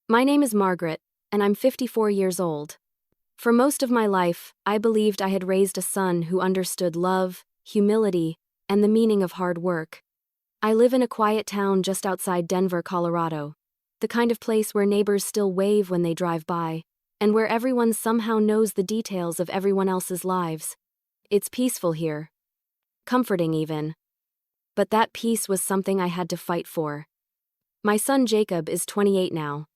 My name is Margaret, and I'm 54 years old. For most of my life, I believed I had raised a son who understood love, humility, and the meaning of hard work. I live in a quiet town just outside Denver, Colorado. The kind of place where neighbors still wave when they drive by, and where everyone somehow knows the details of everyone else's lives. It's peaceful here. Comforting even. But that peace was something I had to fight for. My son Jacob is 28 now.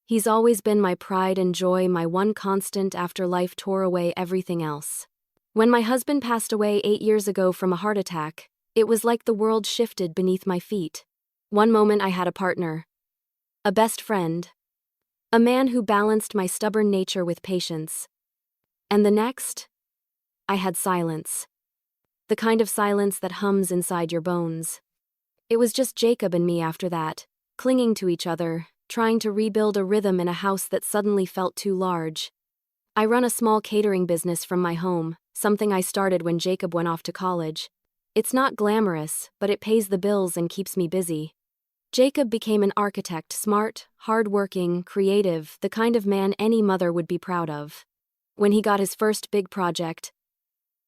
He's always been my pride and joy, my one constant after life tore away everything else. When my husband passed away 8 years ago from a heart attack, it was like the world shifted beneath my feet. One moment I had a partner, a best friend, a man who balanced my stubborn nature with patience. And the next, I had silence. The kind of silence that hums inside your bones. It was just Jacob and me after that, clinging to each other, trying to rebuild a rhythm in a house that suddenly felt too large. I run a small catering business from my home, something I started when Jacob went off to college. It's not glamorous, but it pays the bills and keeps me busy. Jacob became an architect, smart, hard-working, creative, the kind of man any mother would be proud of. When he got his first big project,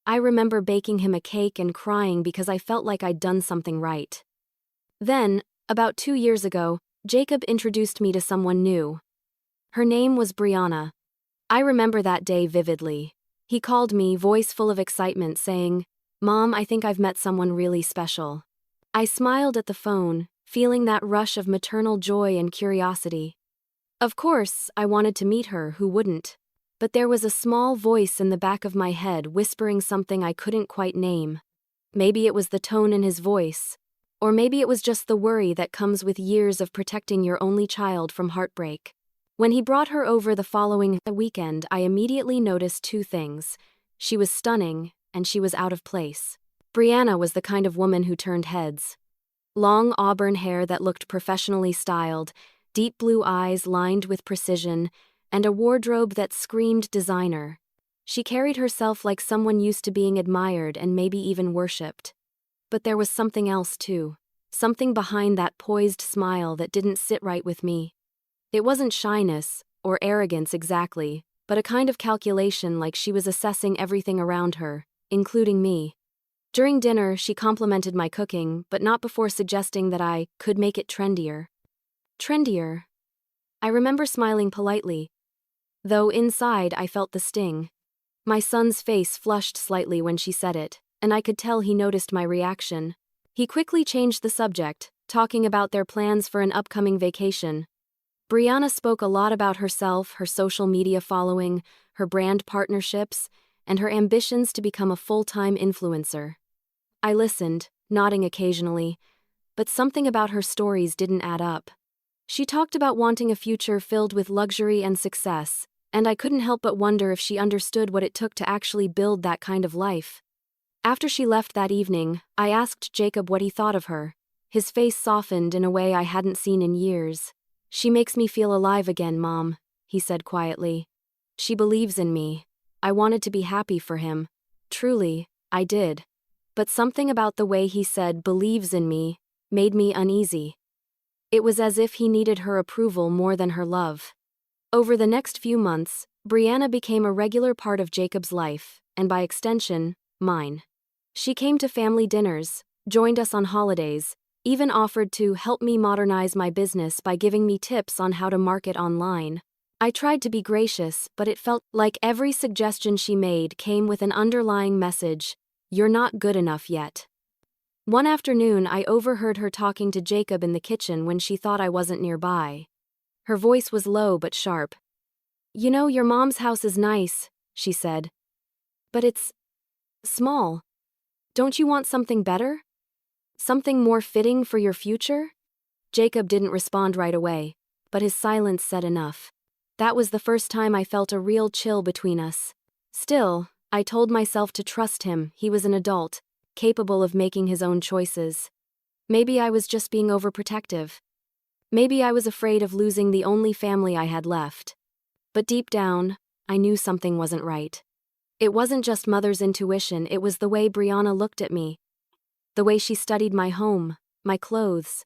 I remember baking him a cake and crying because I felt like I'd done something right. Then, about 2 years ago, Jacob introduced me to someone new. Her name was Brianna. I remember that day vividly. He called me, voice full of excitement, saying, "Mom, I think I've met someone really special." I smiled at the phone, feeling that rush of maternal joy and curiosity. Of course, I wanted to meet her, who wouldn't? But there was a small voice in the back of my head whispering something I couldn't quite name. Maybe it was the tone in his voice. Or maybe it was just the worry that comes with years of protecting your only child from heartbreak. When he brought her over the following weekend, I immediately noticed two things. She was stunning, and she was out of place. Brianna was the kind of woman who turned heads. Long auburn hair that looked professionally styled, deep blue eyes lined with precision, and a wardrobe that screamed designer. She carried herself like someone used to being admired and maybe even worshipped. But there was something else too. Something behind that poised smile that didn't sit right with me. It wasn't shyness, or arrogance exactly, but a kind of calculation, like she was assessing everything around her, including me. During dinner, she complimented my cooking, but not before suggesting that I could make it trendier. Trendier? I remember smiling politely, though inside I felt the sting. My son's face flushed slightly when she said it, and I could tell he noticed my reaction. He quickly changed the subject, talking about their plans for an upcoming vacation. Brianna spoke a lot about herself, her social media following, her brand partnerships, and her ambitions to become a full-time influencer. I listened, nodding occasionally, but something about her stories didn't add up. She talked about wanting a future filled with luxury and success, and I couldn't help but wonder if she understood what it took to actually build that kind of life. After she left that evening, I asked Jacob what he thought of her. His face softened in a way I hadn't seen in years. "She makes me feel alive again, Mom," he said quietly. "She believes in me." I wanted to be happy for him. Truly, I did. But something about the way he said "believes in me" made me uneasy. It was as if he needed her approval more than her love. Over the next few months, Brianna became a regular part of Jacob's life, and by extension, mine. She came to family dinners, joined us on holidays, even offered to help me modernize my business by giving me tips on how to market online. I tried to be gracious, but it felt like every suggestion she made came with an underlying message: "You're not good enough yet." One afternoon, I overheard her talking to Jacob in the kitchen when she thought I wasn't nearby. Her voice was low but sharp. "You know, your mom's house is nice," she said. "But it's small. Don't you want something better? Something more fitting for your future?" Jacob didn't respond right away, but his silence said enough. That was the first time I felt a real chill between us. Still, I told myself to trust him. He was an adult, capable of making his own choices. Maybe I was just being overprotective. Maybe I was afraid of losing the only family I had left. But deep down, I knew something wasn't right. It wasn't just mother's intuition, it was the way Brianna looked at me. The way she studied my home, my clothes,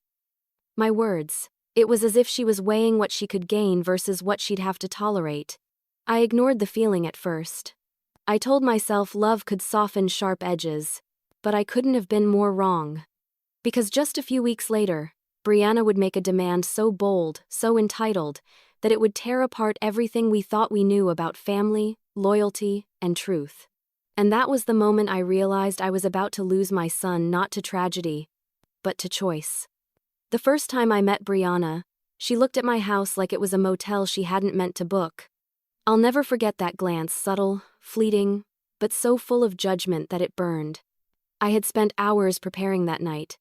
my words. It was as if she was weighing what she could gain versus what she'd have to tolerate. I ignored the feeling at first. I told myself love could soften sharp edges, but I couldn't have been more wrong. Because just a few weeks later, Brianna would make a demand so bold, so entitled, that it would tear apart everything we thought we knew about family, loyalty, and truth. And that was the moment I realized I was about to lose my son not to tragedy, but to choice. The first time I met Brianna, she looked at my house like it was a motel she hadn't meant to book. I'll never forget that glance, subtle, fleeting, but so full of judgment that it burned. I had spent hours preparing that night.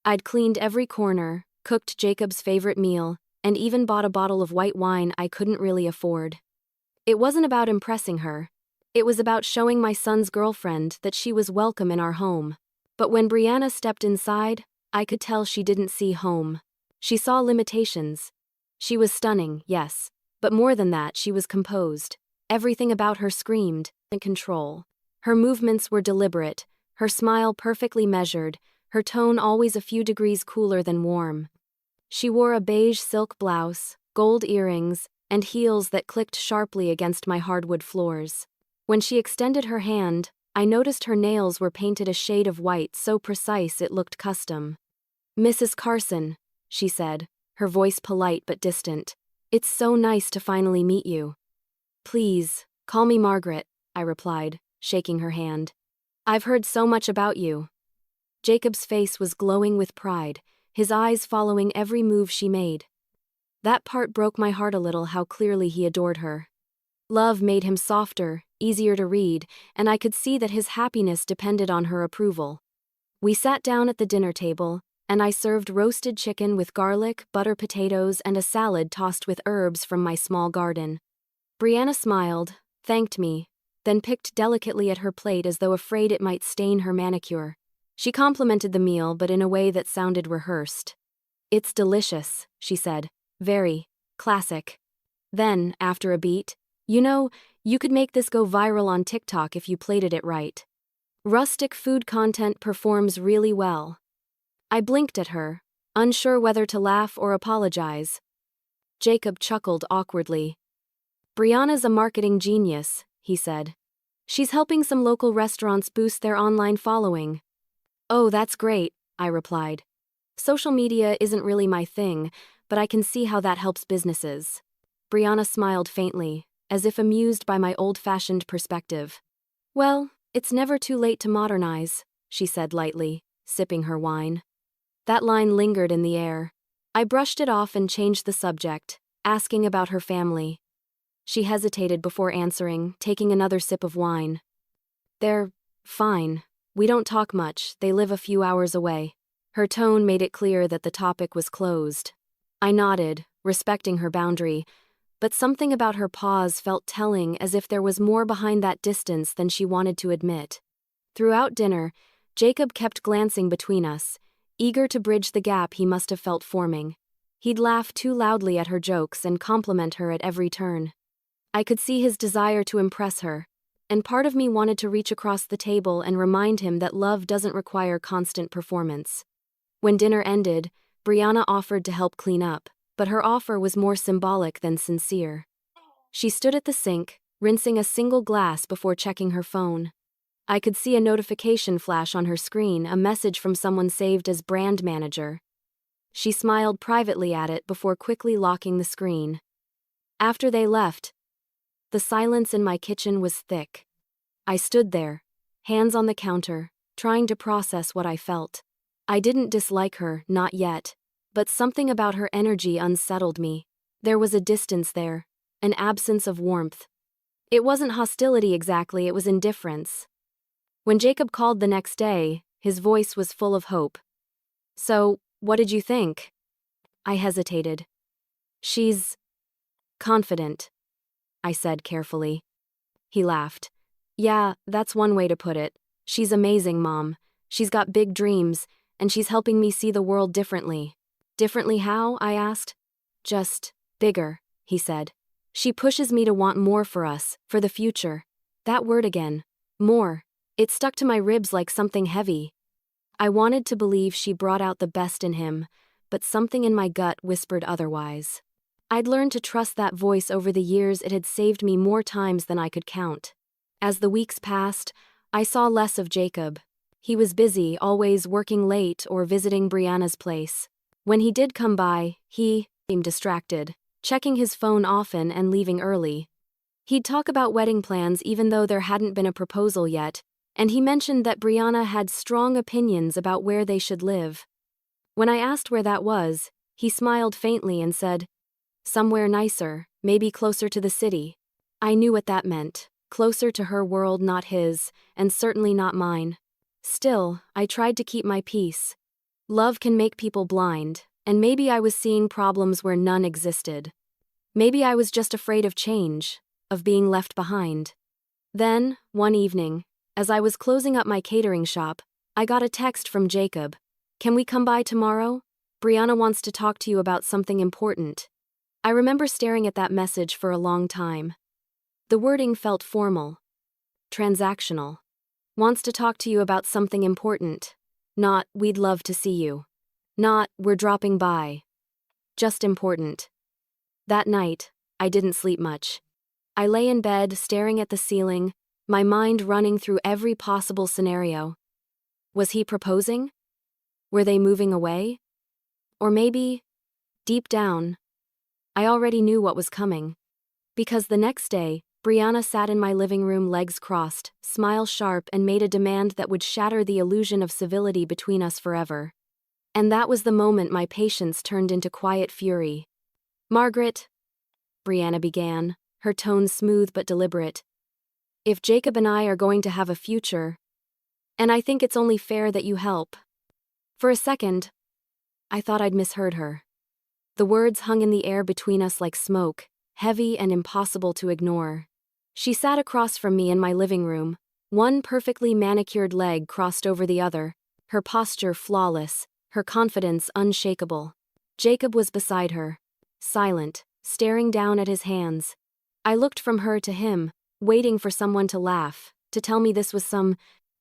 I'd cleaned every corner, cooked Jacob's favorite meal, and even bought a bottle of white wine I couldn't really afford. It wasn't about impressing her. It was about showing my son's girlfriend that she was welcome in our home. But when Brianna stepped inside, I could tell she didn't see home. She saw limitations. She was stunning, yes, but more than that, she was composed. Everything about her screamed control. Her movements were deliberate, her smile perfectly measured, her tone always a few degrees cooler than warm. She wore a beige silk blouse, gold earrings, and heels that clicked sharply against my hardwood floors. When she extended her hand, I noticed her nails were painted a shade of white so precise it looked custom. "Mrs. Carson," she said, her voice polite but distant. "It's so nice to finally meet you." "Please, call me Margaret," I replied, shaking her hand. "I've heard so much about you." Jacob's face was glowing with pride, his eyes following every move she made. That part broke my heart a little, how clearly he adored her. Love made him softer, easier to read, and I could see that his happiness depended on her approval. We sat down at the dinner table, and I served roasted chicken with garlic, butter potatoes, and a salad tossed with herbs from my small garden. Brianna smiled, thanked me, then picked delicately at her plate as though afraid it might stain her manicure. She complimented the meal, but in a way that sounded rehearsed. "It's delicious," she said. "Very classic." Then, after a beat, "You know, you could make this go viral on TikTok if you plated it right. Rustic food content performs really well." I blinked at her, unsure whether to laugh or apologize. Jacob chuckled awkwardly. "Brianna's a marketing genius," he said. "She's helping some local restaurants boost their online following." "Oh, that's great," I replied. "Social media isn't really my thing, but I can see how that helps businesses." Brianna smiled faintly, as if amused by my old-fashioned perspective. "Well, it's never too late to modernize," she said lightly, sipping her wine. That line lingered in the air. I brushed it off and changed the subject, asking about her family. She hesitated before answering, taking another sip of wine. "They're fine. We don't talk much, they live a few hours away." Her tone made it clear that the topic was closed. I nodded, respecting her boundary, but something about her pause felt telling, as if there was more behind that distance than she wanted to admit. Throughout dinner, Jacob kept glancing between us, eager to bridge the gap he must have felt forming. He'd laugh too loudly at her jokes and compliment her at every turn. I could see his desire to impress her, and part of me wanted to reach across the table and remind him that love doesn't require constant performance. When dinner ended, Brianna offered to help clean up, but her offer was more symbolic than sincere. She stood at the sink, rinsing a single glass before checking her phone. I could see a notification flash on her screen, a message from someone saved as brand manager. She smiled privately at it before quickly locking the screen. After they left, the silence in my kitchen was thick. I stood there, hands on the counter, trying to process what I felt. I didn't dislike her, not yet, but something about her energy unsettled me. There was a distance there, an absence of warmth. It wasn't hostility exactly, it was indifference. When Jacob called the next day, his voice was full of hope. "So, what did you think?" I hesitated. "She's confident," I said carefully. He laughed. "Yeah, that's one way to put it. She's amazing, Mom. She's got big dreams, and she's helping me see the world differently." "Differently how?" I asked. "Just bigger," he said. "She pushes me to want more for us, for the future." That word again. More. It stuck to my ribs like something heavy. I wanted to believe she brought out the best in him, but something in my gut whispered otherwise. I'd learned to trust that voice over the years. It had saved me more times than I could count. As the weeks passed, I saw less of Jacob. He was busy, always working late or visiting Brianna's place. When he did come by, he seemed distracted, checking his phone often and leaving early. He'd talk about wedding plans even though there hadn't been a proposal yet, and he mentioned that Brianna had strong opinions about where they should live. When I asked where that was, he smiled faintly and said, "Somewhere nicer, maybe closer to the city." I knew what that meant. Closer to her world, not his, and certainly not mine. Still, I tried to keep my peace. Love can make people blind, and maybe I was seeing problems where none existed. Maybe I was just afraid of change, of being left behind. Then, one evening, as I was closing up my catering shop, I got a text from Jacob. "Can we come by tomorrow? Brianna wants to talk to you about something important." I remember staring at that message for a long time. The wording felt formal, transactional. Wants to talk to you about something important. Not, "We'd love to see you." Not, "We're dropping by." Just important. That night, I didn't sleep much. I lay in bed, staring at the ceiling, my mind running through every possible scenario. Was he proposing? Were they moving away? Or maybe, deep down, I already knew what was coming. Because the next day, Brianna sat in my living room, legs crossed, smile sharp, and made a demand that would shatter the illusion of civility between us forever. And that was the moment my patience turned into quiet fury. "Margaret," Brianna began, her tone smooth but deliberate, "if Jacob and I are going to have a future, and I think it's only fair that you help." For a second, I thought I'd misheard her. The words hung in the air between us like smoke, heavy and impossible to ignore. She sat across from me in my living room, one perfectly manicured leg crossed over the other, her posture flawless, her confidence unshakable. Jacob was beside her, silent, staring down at his hands. I looked from her to him, waiting for someone to laugh, to tell me this was some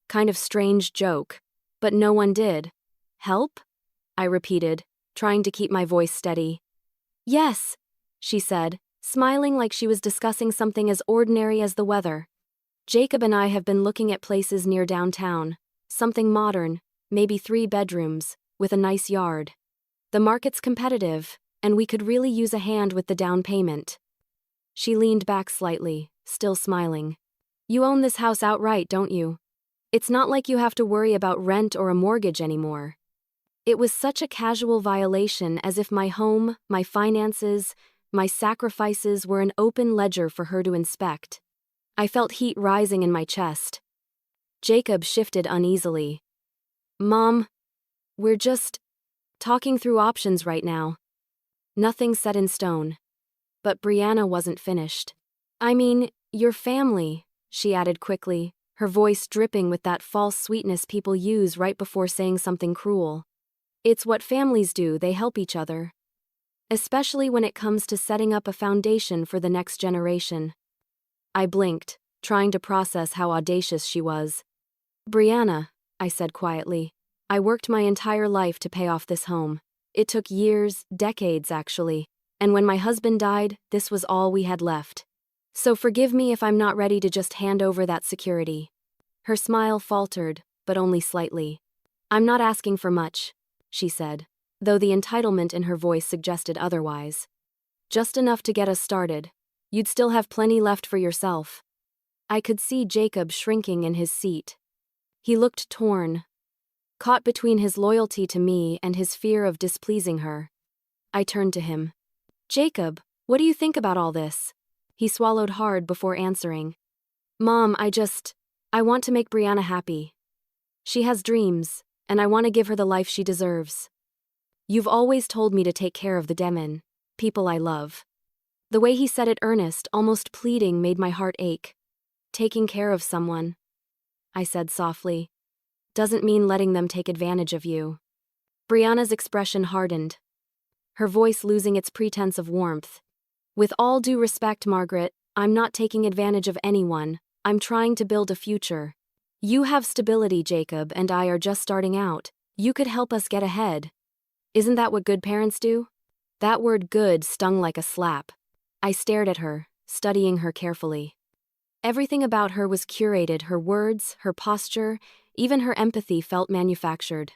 kind of strange joke. But no one did. "Help?" I repeated, trying to keep my voice steady. "Yes," she said, smiling like she was discussing something as ordinary as the weather. "Jacob and I have been looking at places near downtown, something modern, maybe 3 bedrooms, with a nice yard. The market's competitive, and we could really use a hand with the down payment." She leaned back slightly, still smiling. "You own this house outright, don't you? It's not like you have to worry about rent or a mortgage anymore." It was such a casual violation, as if my home, my finances, my sacrifices were an open ledger for her to inspect. I felt heat rising in my chest. Jacob shifted uneasily. "Mom, we're just talking through options right now. Nothing set in stone." But Brianna wasn't finished. "I mean, your family," she added quickly, her voice dripping with that false sweetness people use right before saying something cruel. "It's what families do, they help each other. Especially when it comes to setting up a foundation for the next generation." I blinked, trying to process how audacious she was. "Brianna," I said quietly, "I worked my entire life to pay off this home. It took years, decades actually, and when my husband died, this was all we had left. So forgive me if I'm not ready to just hand over that security." Her smile faltered, but only slightly. "I'm not asking for much," she said, though the entitlement in her voice suggested otherwise. "Just enough to get us started. You'd still have plenty left for yourself." I could see Jacob shrinking in his seat. He looked torn, caught between his loyalty to me and his fear of displeasing her. I turned to him. "Jacob, what do you think about all this?" He swallowed hard before answering. "Mom, I want to make Brianna happy. She has dreams, and I want to give her the life she deserves. You've always told me to take care of the demon, people I love." The way he said it, earnest, almost pleading, made my heart ache. "Taking care of someone," I said softly, "doesn't mean letting them take advantage of you." Brianna's expression hardened, her voice losing its pretense of warmth. "With all due respect, Margaret, I'm not taking advantage of anyone. I'm trying to build a future. You have stability, Jacob, and I are just starting out. You could help us get ahead. Isn't that what good parents do? That word good stung like a slap. I stared at her, studying her carefully. Everything about her was curated, her words, her posture, even her empathy felt manufactured.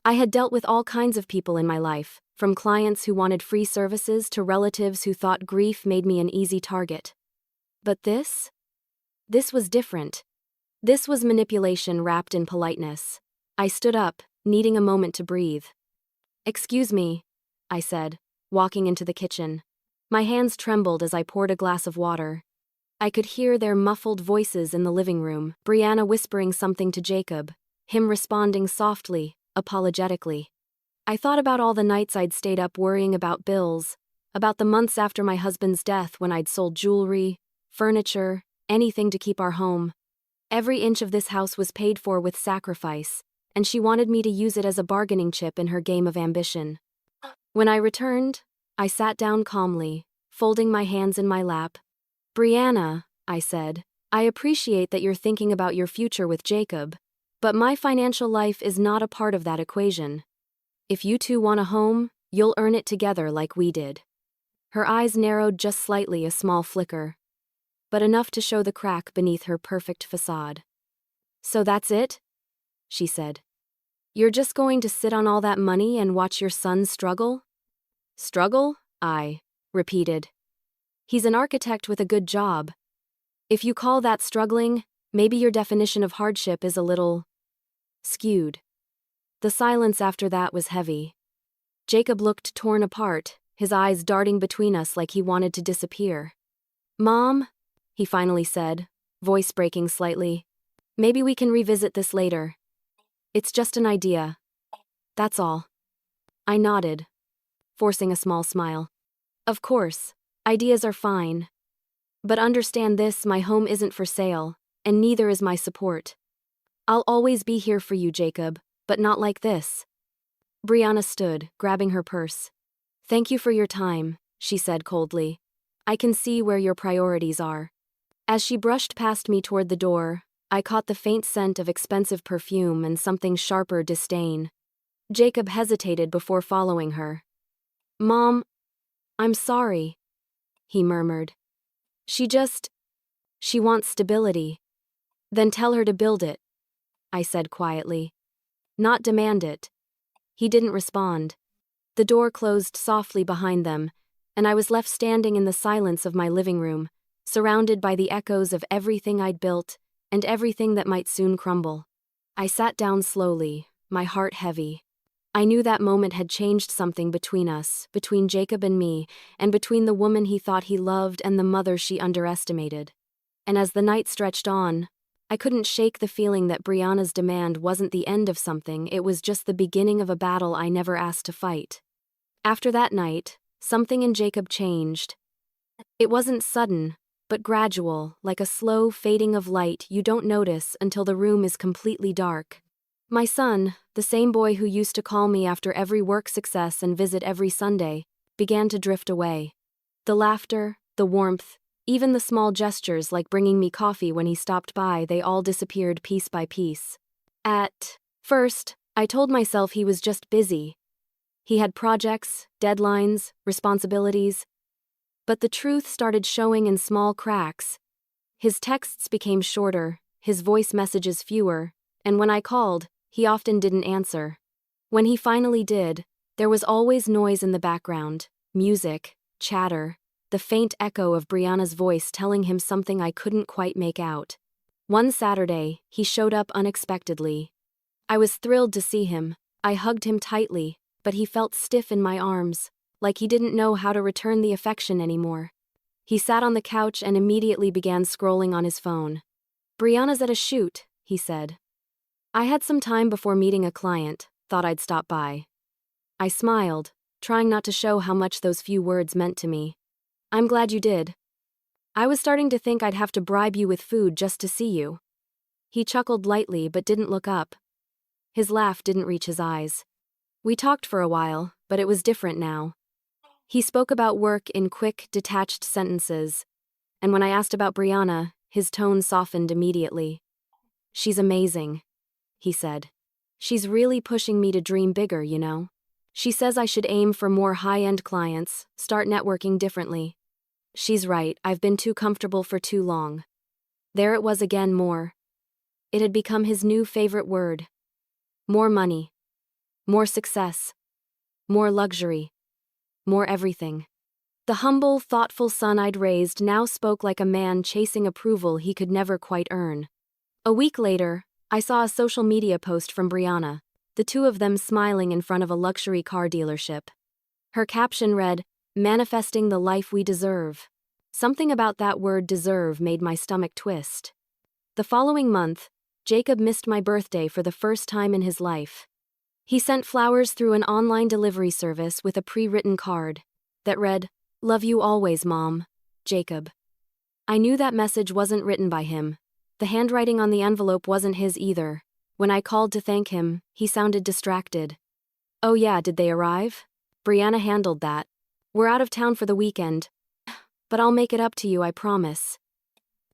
I had dealt with all kinds of people in my life, from clients who wanted free services to relatives who thought grief made me an easy target. But this? This was different. This was manipulation wrapped in politeness. I stood up, needing a moment to breathe. "Excuse me," I said, walking into the kitchen. My hands trembled as I poured a glass of water. I could hear their muffled voices in the living room, Brianna whispering something to Jacob, him responding softly, apologetically. I thought about all the nights I'd stayed up worrying about bills, about the months after my husband's death when I'd sold jewelry, furniture, anything to keep our home. Every inch of this house was paid for with sacrifice, and she wanted me to use it as a bargaining chip in her game of ambition. When I returned, I sat down calmly, folding my hands in my lap. "Brianna," I said, "I appreciate that you're thinking about your future with Jacob, but my financial life is not a part of that equation. If you two want a home, you'll earn it together like we did." Her eyes narrowed just slightly, a small flicker, but enough to show the crack beneath her perfect facade. "So that's it?" she said. "You're just going to sit on all that money and watch your son struggle?" "Struggle?" I repeated. "He's an architect with a good job. If you call that struggling, maybe your definition of hardship is a little skewed." The silence after that was heavy. Jacob looked torn apart, his eyes darting between us like he wanted to disappear. "Mom," he finally said, voice breaking slightly, "maybe we can revisit this later. It's just an idea. That's all." I nodded, forcing a small smile. "Of course, ideas are fine. But understand this, my home isn't for sale, and neither is my support. I'll always be here for you, Jacob, but not like this." Brianna stood, grabbing her purse. "Thank you for your time," she said coldly. "I can see where your priorities are." As she brushed past me toward the door, I caught the faint scent of expensive perfume and something sharper disdain. Jacob hesitated before following her. "Mom, I'm sorry," he murmured. She wants stability." "Then tell her to build it," I said quietly. "Not demand it." He didn't respond. The door closed softly behind them, and I was left standing in the silence of my living room, surrounded by the echoes of everything I'd built and everything that might soon crumble. I sat down slowly, my heart heavy. I knew that moment had changed something between us, between Jacob and me, and between the woman he thought he loved and the mother she underestimated. And as the night stretched on, I couldn't shake the feeling that Brianna's demand wasn't the end of something, it was just the beginning of a battle I never asked to fight. After that night, something in Jacob changed. It wasn't sudden, but gradual, like a slow fading of light you don't notice until the room is completely dark. My son, the same boy who used to call me after every work success and visit every Sunday, began to drift away. The laughter, the warmth, even the small gestures like bringing me coffee when he stopped by, they all disappeared piece by piece. At first, I told myself he was just busy. He had projects, deadlines, responsibilities. But the truth started showing in small cracks. His texts became shorter, his voice messages fewer, and when I called, he often didn't answer. When he finally did, there was always noise in the background, music, chatter, the faint echo of Brianna's voice telling him something I couldn't quite make out. One Saturday, he showed up unexpectedly. I was thrilled to see him. I hugged him tightly, but he felt stiff in my arms, like he didn't know how to return the affection anymore. He sat on the couch and immediately began scrolling on his phone. "Brianna's at a shoot," he said. "I had some time before meeting a client, thought I'd stop by." I smiled, trying not to show how much those few words meant to me. "I'm glad you did. I was starting to think I'd have to bribe you with food just to see you." He chuckled lightly but didn't look up. His laugh didn't reach his eyes. We talked for a while, but it was different now. He spoke about work in quick, detached sentences, and when I asked about Brianna, his tone softened immediately. "She's amazing," he said. "She's really pushing me to dream bigger, you know." She says I should aim for more high-end clients, start networking differently. She's right, I've been too comfortable for too long. There it was again, more. It had become his new favorite word. More money. More success. More luxury. More everything. The humble, thoughtful son I'd raised now spoke like a man chasing approval he could never quite earn. A week later, I saw a social media post from Brianna, the two of them smiling in front of a luxury car dealership. Her caption read, "Manifesting the life we deserve." Something about that word deserve made my stomach twist. The following month, Jacob missed my birthday for the first time in his life. He sent flowers through an online delivery service with a pre-written card that read, "Love you always, Mom, Jacob." I knew that message wasn't written by him. The handwriting on the envelope wasn't his either. When I called to thank him, he sounded distracted. "Oh yeah, did they arrive? Brianna handled that. We're out of town for the weekend. But I'll make it up to you, I promise."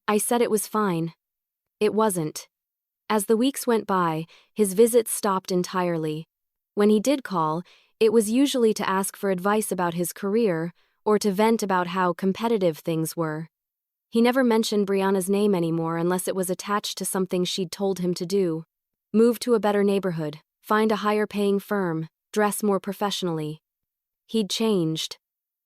I said it was fine. It wasn't. As the weeks went by, his visits stopped entirely. When he did call, it was usually to ask for advice about his career or to vent about how competitive things were. He never mentioned Brianna's name anymore unless it was attached to something she'd told him to do. Move to a better neighborhood, find a higher-paying firm, dress more professionally. He'd changed.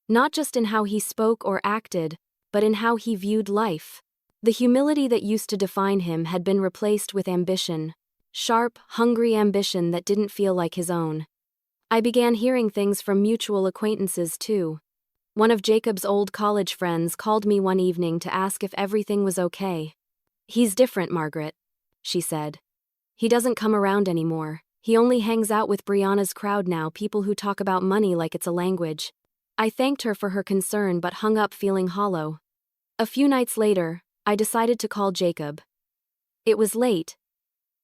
Not just in how he spoke or acted, but in how he viewed life. The humility that used to define him had been replaced with ambition. Sharp, hungry ambition that didn't feel like his own. I began hearing things from mutual acquaintances too. One of Jacob's old college friends called me one evening to ask if everything was okay. "He's different, Margaret," she said. "He doesn't come around anymore. He only hangs out with Brianna's crowd now, people who talk about money like it's a language." I thanked her for her concern but hung up feeling hollow. A few nights later, I decided to call Jacob. It was late,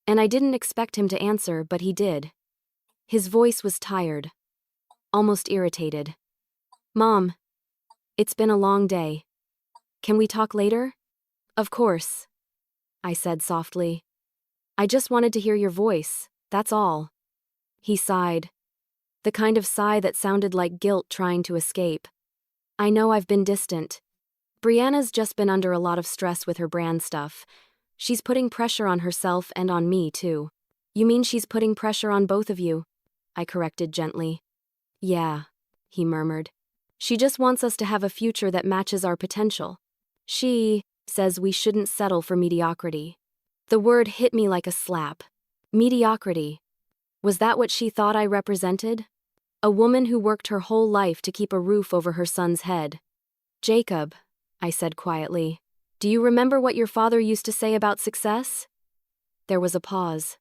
and I didn't expect him to answer, but he did. His voice was tired, almost irritated. "Mom, it's been a long day. Can we talk later?" "Of course," I said softly. "I just wanted to hear your voice, that's all." He sighed. The kind of sigh that sounded like guilt trying to escape. "I know I've been distant. Brianna's just been under a lot of stress with her brand stuff. She's putting pressure on herself and on me, too." "You mean she's putting pressure on both of you?" I corrected gently. "Yeah," he murmured. "She just wants us to have a future that matches our potential. She says we shouldn't settle for mediocrity." The word hit me like a slap. Mediocrity. Was that what she thought I represented? A woman who worked her whole life to keep a roof over her son's head. "Jacob," I said quietly, "do you remember what your father used to say about success?" There was a pause.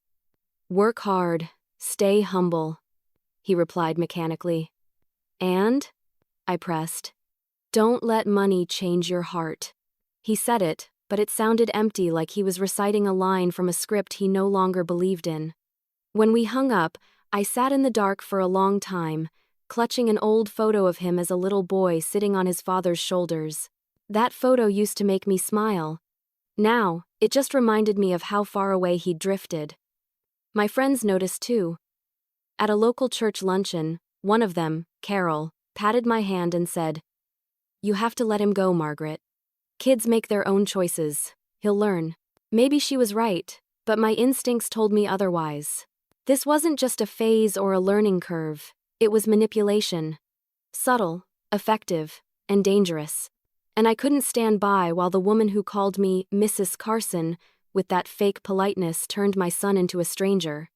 "Work hard, stay humble," he replied mechanically. "And?" I pressed. "Don't let money change your heart." He said it, but it sounded empty, like he was reciting a line from a script he no longer believed in. When we hung up, I sat in the dark for a long time, clutching an old photo of him as a little boy sitting on his father's shoulders. That photo used to make me smile. Now, it just reminded me of how far away he'd drifted. My friends noticed too. At a local church luncheon, one of them, Carol, patted my hand and said, "You have to let him go, Margaret. Kids make their own choices. He'll learn." Maybe she was right, but my instincts told me otherwise. This wasn't just a phase or a learning curve, it was manipulation. Subtle, effective, and dangerous. And I couldn't stand by while the woman who called me Mrs. Carson, with that fake politeness, turned my son into a stranger.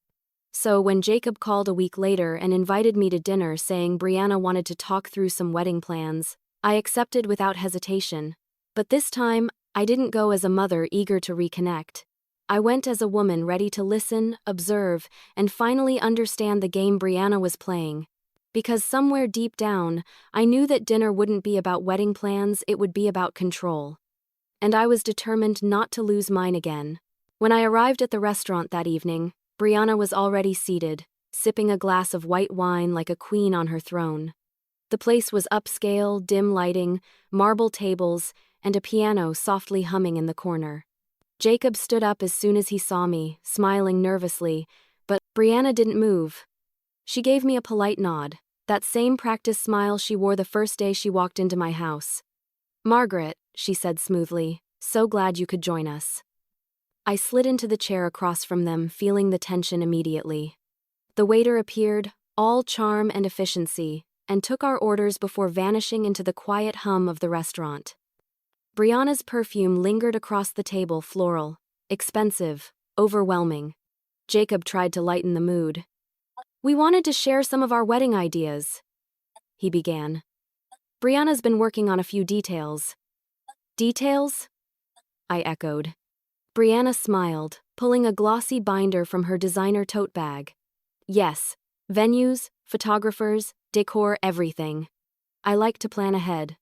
So when Jacob called a week later and invited me to dinner saying Brianna wanted to talk through some wedding plans, I accepted without hesitation. But this time, I didn't go as a mother eager to reconnect. I went as a woman ready to listen, observe, and finally understand the game Brianna was playing. Because somewhere deep down, I knew that dinner wouldn't be about wedding plans, it would be about control. And I was determined not to lose mine again. When I arrived at the restaurant that evening, Brianna was already seated, sipping a glass of white wine like a queen on her throne. The place was upscale, dim lighting, marble tables, and a piano softly humming in the corner. Jacob stood up as soon as he saw me, smiling nervously, but Brianna didn't move. She gave me a polite nod, that same practice smile she wore the first day she walked into my house. "Margaret," she said smoothly, "so glad you could join us." I slid into the chair across from them, feeling the tension immediately. The waiter appeared, all charm and efficiency, and took our orders before vanishing into the quiet hum of the restaurant. Brianna's perfume lingered across the table, floral, expensive, overwhelming. Jacob tried to lighten the mood. "We wanted to share some of our wedding ideas," he began. "Brianna's been working on a few details." "Details?" I echoed. Brianna smiled, pulling a glossy binder from her designer tote bag. "Yes, venues, photographers, decor, everything. I like to plan ahead."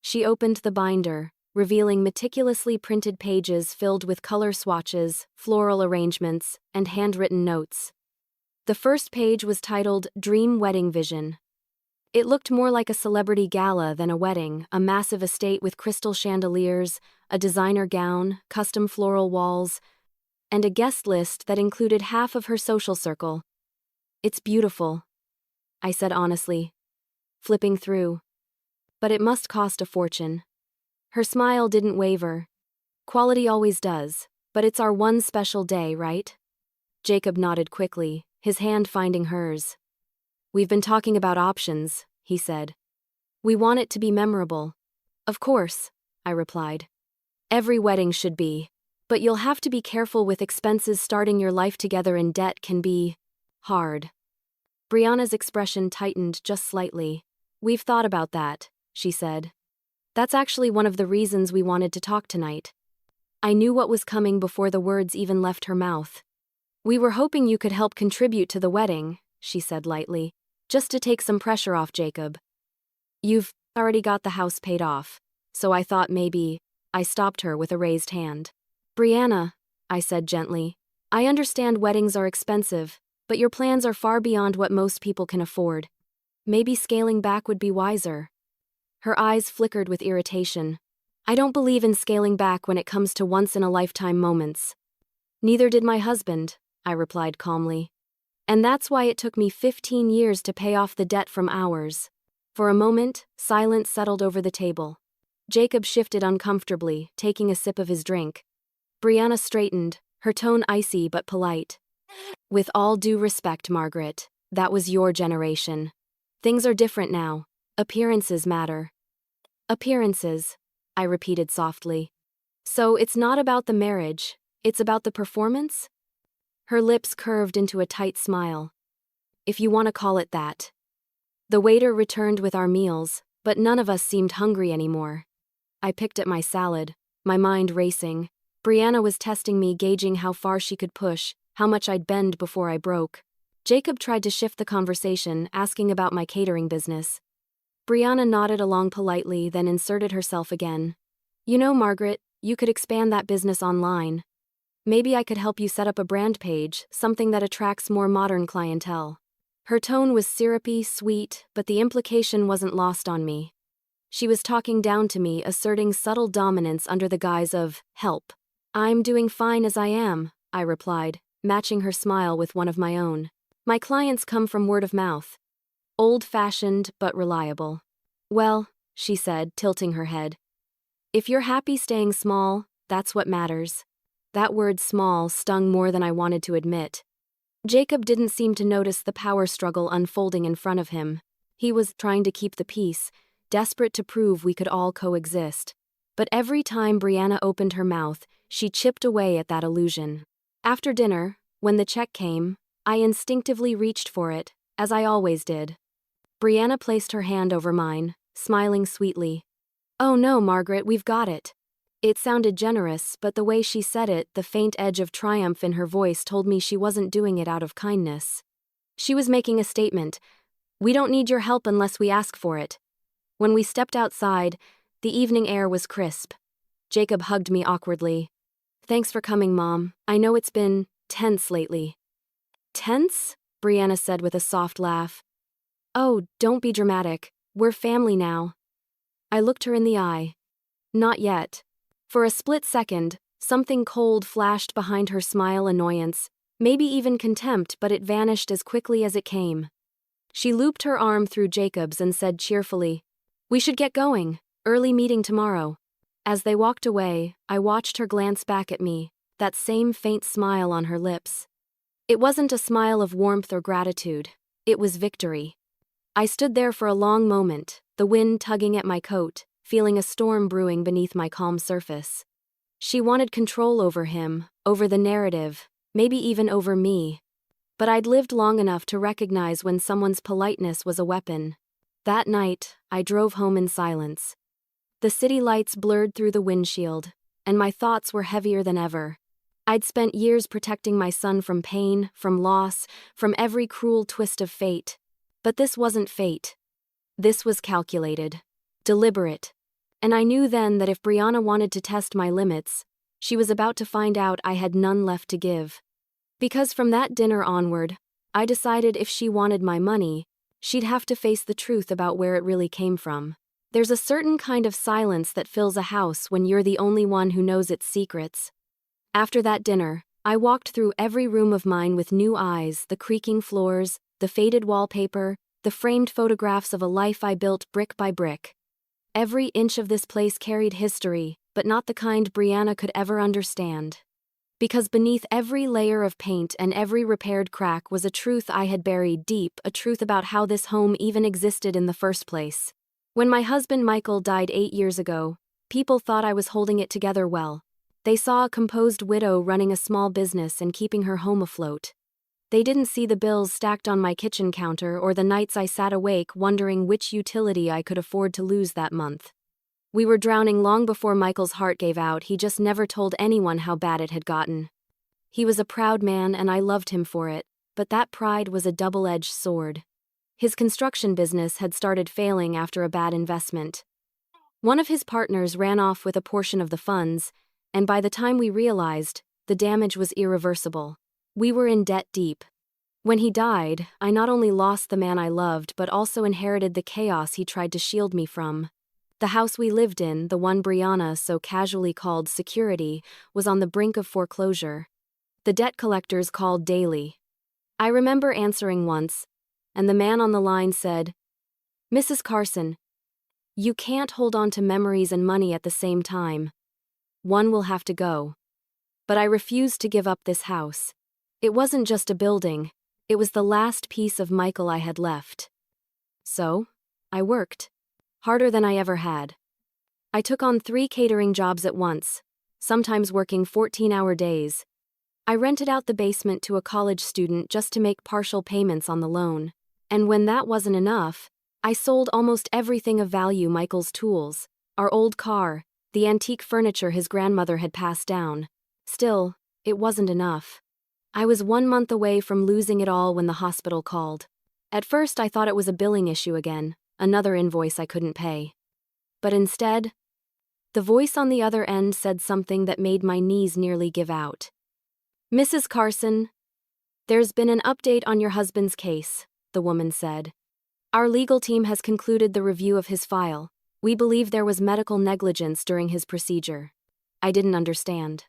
She opened the binder, revealing meticulously printed pages filled with color swatches, floral arrangements, and handwritten notes. The first page was titled Dream Wedding Vision. It looked more like a celebrity gala than a wedding, a massive estate with crystal chandeliers, a designer gown, custom floral walls, and a guest list that included half of her social circle. "It's beautiful," I said honestly, flipping through. "But it must cost a fortune." Her smile didn't waver. "Quality always does, but it's our one special day, right?" Jacob nodded quickly, his hand finding hers. "We've been talking about options," he said. "We want it to be memorable." "Of course," I replied. "Every wedding should be. But you'll have to be careful with expenses. Starting your life together in debt can be hard." Brianna's expression tightened just slightly. "We've thought about that," she said. "That's actually one of the reasons we wanted to talk tonight." I knew what was coming before the words even left her mouth. "We were hoping you could help contribute to the wedding," she said lightly, "just to take some pressure off Jacob. You've already got the house paid off, so I thought maybe—" I stopped her with a raised hand. "Brianna," I said gently, "I understand weddings are expensive, but your plans are far beyond what most people can afford. Maybe scaling back would be wiser." Her eyes flickered with irritation. "I don't believe in scaling back when it comes to once-in-a-lifetime moments." "Neither did my husband," I replied calmly. "And that's why it took me 15 years to pay off the debt from ours." For a moment, silence settled over the table. Jacob shifted uncomfortably, taking a sip of his drink. Brianna straightened, her tone icy but polite. "With all due respect, Margaret, that was your generation. Things are different now. Appearances matter." "Appearances," I repeated softly. "So it's not about the marriage, it's about the performance?" Her lips curved into a tight smile. "If you want to call it that." The waiter returned with our meals, but none of us seemed hungry anymore. I picked at my salad, my mind racing. Brianna was testing me, gauging how far she could push, how much I'd bend before I broke. Jacob tried to shift the conversation, asking about my catering business. Brianna nodded along politely, then inserted herself again. "You know, Margaret, you could expand that business online. Maybe I could help you set up a brand page, something that attracts more modern clientele." Her tone was syrupy, sweet, but the implication wasn't lost on me. She was talking down to me, asserting subtle dominance under the guise of help. "I'm doing fine as I am," I replied, matching her smile with one of my own. "My clients come from word of mouth. Old-fashioned but reliable." "Well," she said, tilting her head, "if you're happy staying small, that's what matters." That word small stung more than I wanted to admit. Jacob didn't seem to notice the power struggle unfolding in front of him. He was trying to keep the peace, desperate to prove we could all coexist. But every time Brianna opened her mouth, she chipped away at that illusion. After dinner, when the check came, I instinctively reached for it, as I always did. Brianna placed her hand over mine, smiling sweetly. "Oh no, Margaret, we've got it." It sounded generous, but the way she said it, the faint edge of triumph in her voice, told me she wasn't doing it out of kindness. She was making a statement. "We don't need your help unless we ask for it." When we stepped outside, the evening air was crisp. Jacob hugged me awkwardly. "Thanks for coming, Mom. I know it's been tense lately." "Tense?" Brianna said with a soft laugh. "Oh, don't be dramatic. We're family now." I looked her in the eye. "Not yet." For a split second, something cold flashed behind her smile, annoyance. Maybe even contempt, but it vanished as quickly as it came. She looped her arm through Jacob's and said cheerfully, "We should get going. Early meeting tomorrow." As they walked away, I watched her glance back at me, that same faint smile on her lips. It wasn't a smile of warmth or gratitude. It was victory. I stood there for a long moment, the wind tugging at my coat, feeling a storm brewing beneath my calm surface. She wanted control over him, over the narrative, maybe even over me. But I'd lived long enough to recognize when someone's politeness was a weapon. That night, I drove home in silence. The city lights blurred through the windshield, and my thoughts were heavier than ever. I'd spent years protecting my son from pain, from loss, from every cruel twist of fate. But this wasn't fate. This was calculated, deliberate. And I knew then that if Brianna wanted to test my limits, she was about to find out I had none left to give. Because from that dinner onward, I decided if she wanted my money, she'd have to face the truth about where it really came from. There's a certain kind of silence that fills a house when you're the only one who knows its secrets. After that dinner, I walked through every room of mine with new eyes, the creaking floors, the faded wallpaper, the framed photographs of a life I built brick by brick. Every inch of this place carried history, but not the kind Brianna could ever understand. Because beneath every layer of paint and every repaired crack was a truth I had buried deep, a truth about how this home even existed in the first place. When my husband Michael died 8 years ago, people thought I was holding it together well. They saw a composed widow running a small business and keeping her home afloat. They didn't see the bills stacked on my kitchen counter or the nights I sat awake wondering which utility I could afford to lose that month. We were drowning long before Michael's heart gave out. He just never told anyone how bad it had gotten. He was a proud man and I loved him for it, but that pride was a double-edged sword. His construction business had started failing after a bad investment. One of his partners ran off with a portion of the funds, and by the time we realized, the damage was irreversible. We were in debt deep. When he died, I not only lost the man I loved but also inherited the chaos he tried to shield me from. The house we lived in, the one Brianna so casually called security, was on the brink of foreclosure. The debt collectors called daily. I remember answering once, and the man on the line said, "Mrs. Carson, you can't hold on to memories and money at the same time. One will have to go." But I refused to give up this house. It wasn't just a building, it was the last piece of Michael I had left. So, I worked. Harder than I ever had. I took on 3 catering jobs at once, sometimes working 14-hour days. I rented out the basement to a college student just to make partial payments on the loan. And when that wasn't enough, I sold almost everything of value: Michael's tools, our old car, the antique furniture his grandmother had passed down. Still, it wasn't enough. I was 1 month away from losing it all when the hospital called. At first I thought it was a billing issue again, another invoice I couldn't pay. But instead, the voice on the other end said something that made my knees nearly give out. "Mrs. Carson, there's been an update on your husband's case," the woman said. "Our legal team has concluded the review of his file. We believe there was medical negligence during his procedure." I didn't understand.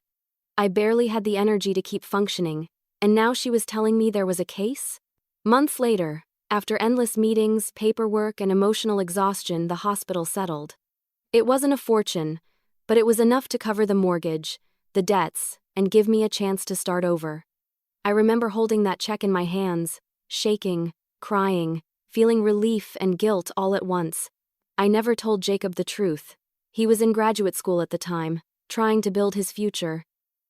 I barely had the energy to keep functioning, and now she was telling me there was a case? Months later, after endless meetings, paperwork, and emotional exhaustion, the hospital settled. It wasn't a fortune, but it was enough to cover the mortgage, the debts, and give me a chance to start over. I remember holding that check in my hands, shaking, crying, feeling relief and guilt all at once. I never told Jacob the truth. He was in graduate school at the time, trying to build his future.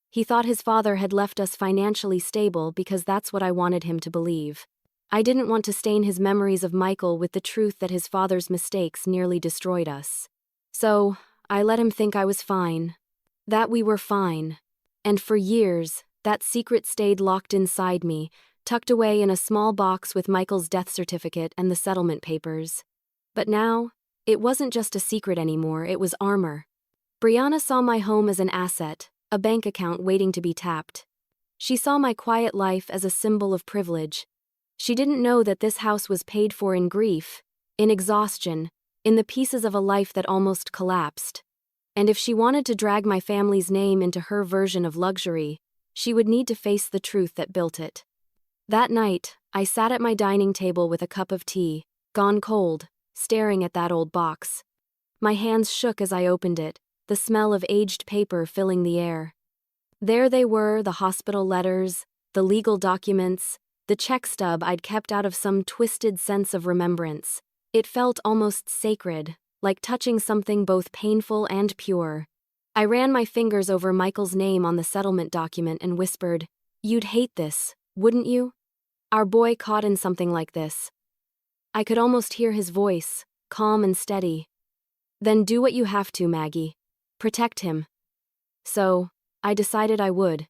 He thought his father had left us financially stable because that's what I wanted him to believe. I didn't want to stain his memories of Michael with the truth that his father's mistakes nearly destroyed us. So, I let him think I was fine. That we were fine. And for years, that secret stayed locked inside me, tucked away in a small box with Michael's death certificate and the settlement papers. But now, it wasn't just a secret anymore, it was armor. Brianna saw my home as an asset, a bank account waiting to be tapped. She saw my quiet life as a symbol of privilege. She didn't know that this house was paid for in grief, in exhaustion, in the pieces of a life that almost collapsed. And if she wanted to drag my family's name into her version of luxury, she would need to face the truth that built it. That night, I sat at my dining table with a cup of tea, gone cold, staring at that old box. My hands shook as I opened it, the smell of aged paper filling the air. There they were, the hospital letters, the legal documents, the check stub I'd kept out of some twisted sense of remembrance. It felt almost sacred, like touching something both painful and pure. I ran my fingers over Michael's name on the settlement document and whispered, "You'd hate this, wouldn't you? Our boy caught in something like this." I could almost hear his voice, calm and steady. "Then do what you have to, Maggie. Protect him." So, I decided I would.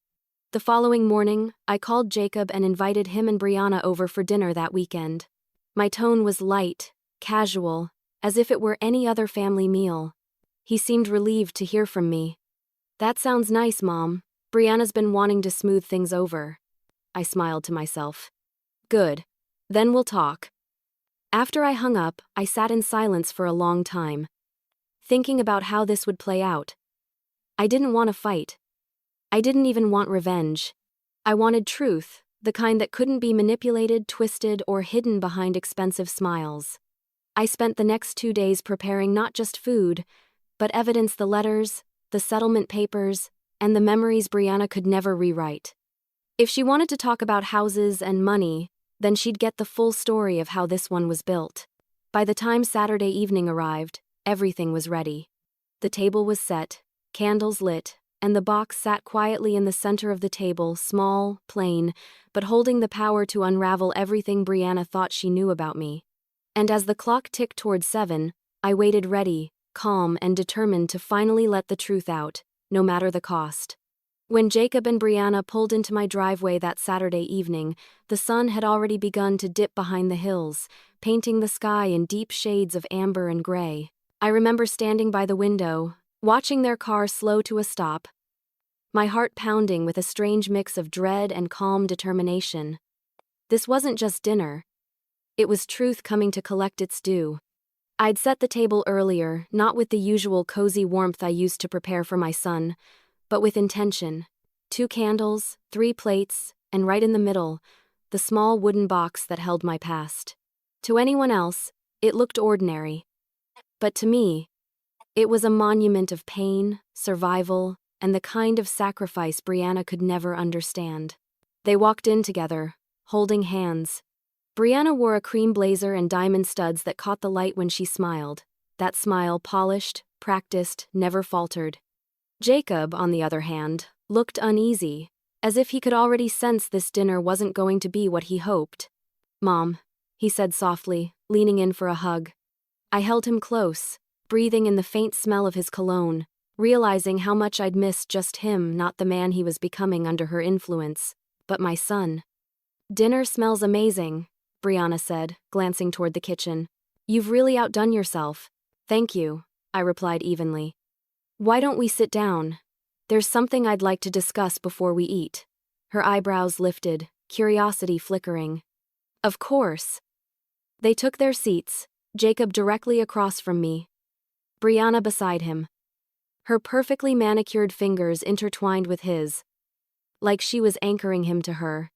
The following morning, I called Jacob and invited him and Brianna over for dinner that weekend. My tone was light, casual, as if it were any other family meal. He seemed relieved to hear from me. "That sounds nice, Mom. Brianna's been wanting to smooth things over." I smiled to myself. "Good. Then we'll talk." After I hung up, I sat in silence for a long time, thinking about how this would play out. I didn't want to fight. I didn't even want revenge. I wanted truth, the kind that couldn't be manipulated, twisted, or hidden behind expensive smiles. I spent the next 2 days preparing not just food, but evidence: the letters, the settlement papers, and the memories Brianna could never rewrite. If she wanted to talk about houses and money, then she'd get the full story of how this one was built. By the time Saturday evening arrived, everything was ready. The table was set, candles lit, and the box sat quietly in the center of the table, small, plain, but holding the power to unravel everything Brianna thought she knew about me. And as the clock ticked toward 7, I waited ready, calm and determined to finally let the truth out, no matter the cost. When Jacob and Brianna pulled into my driveway that Saturday evening, the sun had already begun to dip behind the hills, painting the sky in deep shades of amber and gray. I remember standing by the window, watching their car slow to a stop, my heart pounding with a strange mix of dread and calm determination. This wasn't just dinner. It was truth coming to collect its due. I'd set the table earlier, not with the usual cozy warmth I used to prepare for my son, but with intention. 2 candles, 3 plates, and right in the middle, the small wooden box that held my past. To anyone else, it looked ordinary. But to me, it was a monument of pain, survival, and the kind of sacrifice Brianna could never understand. They walked in together, holding hands. Brianna wore a cream blazer and diamond studs that caught the light when she smiled. That smile, polished, practiced, never faltered. Jacob, on the other hand, looked uneasy, as if he could already sense this dinner wasn't going to be what he hoped. "Mom," he said softly, leaning in for a hug. I held him close, breathing in the faint smell of his cologne, realizing how much I'd missed just him, not the man he was becoming under her influence, but my son. "Dinner smells amazing," Brianna said, glancing toward the kitchen. "You've really outdone yourself." "Thank you," I replied evenly. "Why don't we sit down? There's something I'd like to discuss before we eat." Her eyebrows lifted, curiosity flickering. "Of course." They took their seats, Jacob directly across from me, Brianna beside him. Her perfectly manicured fingers intertwined with his, like she was anchoring him to her.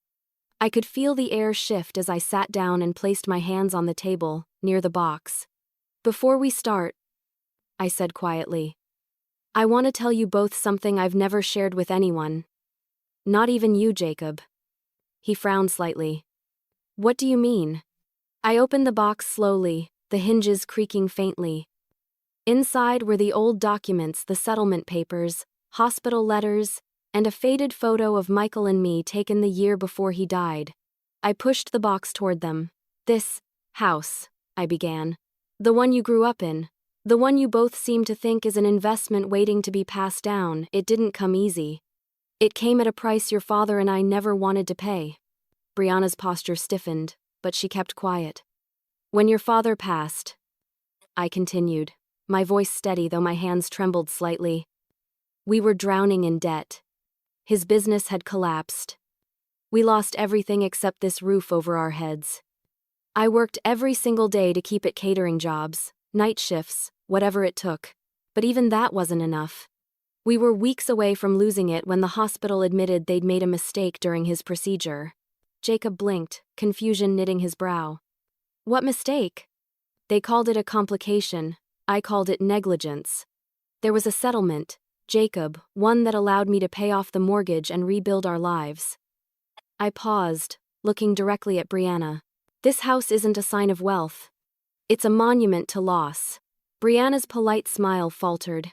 I could feel the air shift as I sat down and placed my hands on the table, near the box. "Before we start," I said quietly, "I want to tell you both something I've never shared with anyone. Not even you, Jacob." He frowned slightly. "What do you mean?" I opened the box slowly, the hinges creaking faintly. Inside were the old documents, the settlement papers, hospital letters, and a faded photo of Michael and me taken the year before he died. I pushed the box toward them. "This house," I began. "The one you grew up in. The one you both seem to think is an investment waiting to be passed down. It didn't come easy. It came at a price your father and I never wanted to pay." Brianna's posture stiffened, but she kept quiet. "When your father passed," I continued, my voice steady though my hands trembled slightly, "we were drowning in debt. His business had collapsed. We lost everything except this roof over our heads. I worked every single day to keep it, catering jobs, night shifts, whatever it took. But even that wasn't enough. We were weeks away from losing it when the hospital admitted they'd made a mistake during his procedure. Jacob blinked, confusion knitting his brow. What mistake? They called it a complication. I called it negligence. There was a settlement, Jacob, one that allowed me to pay off the mortgage and rebuild our lives. I paused, looking directly at Brianna. This house isn't a sign of wealth. It's a monument to loss. Brianna's polite smile faltered.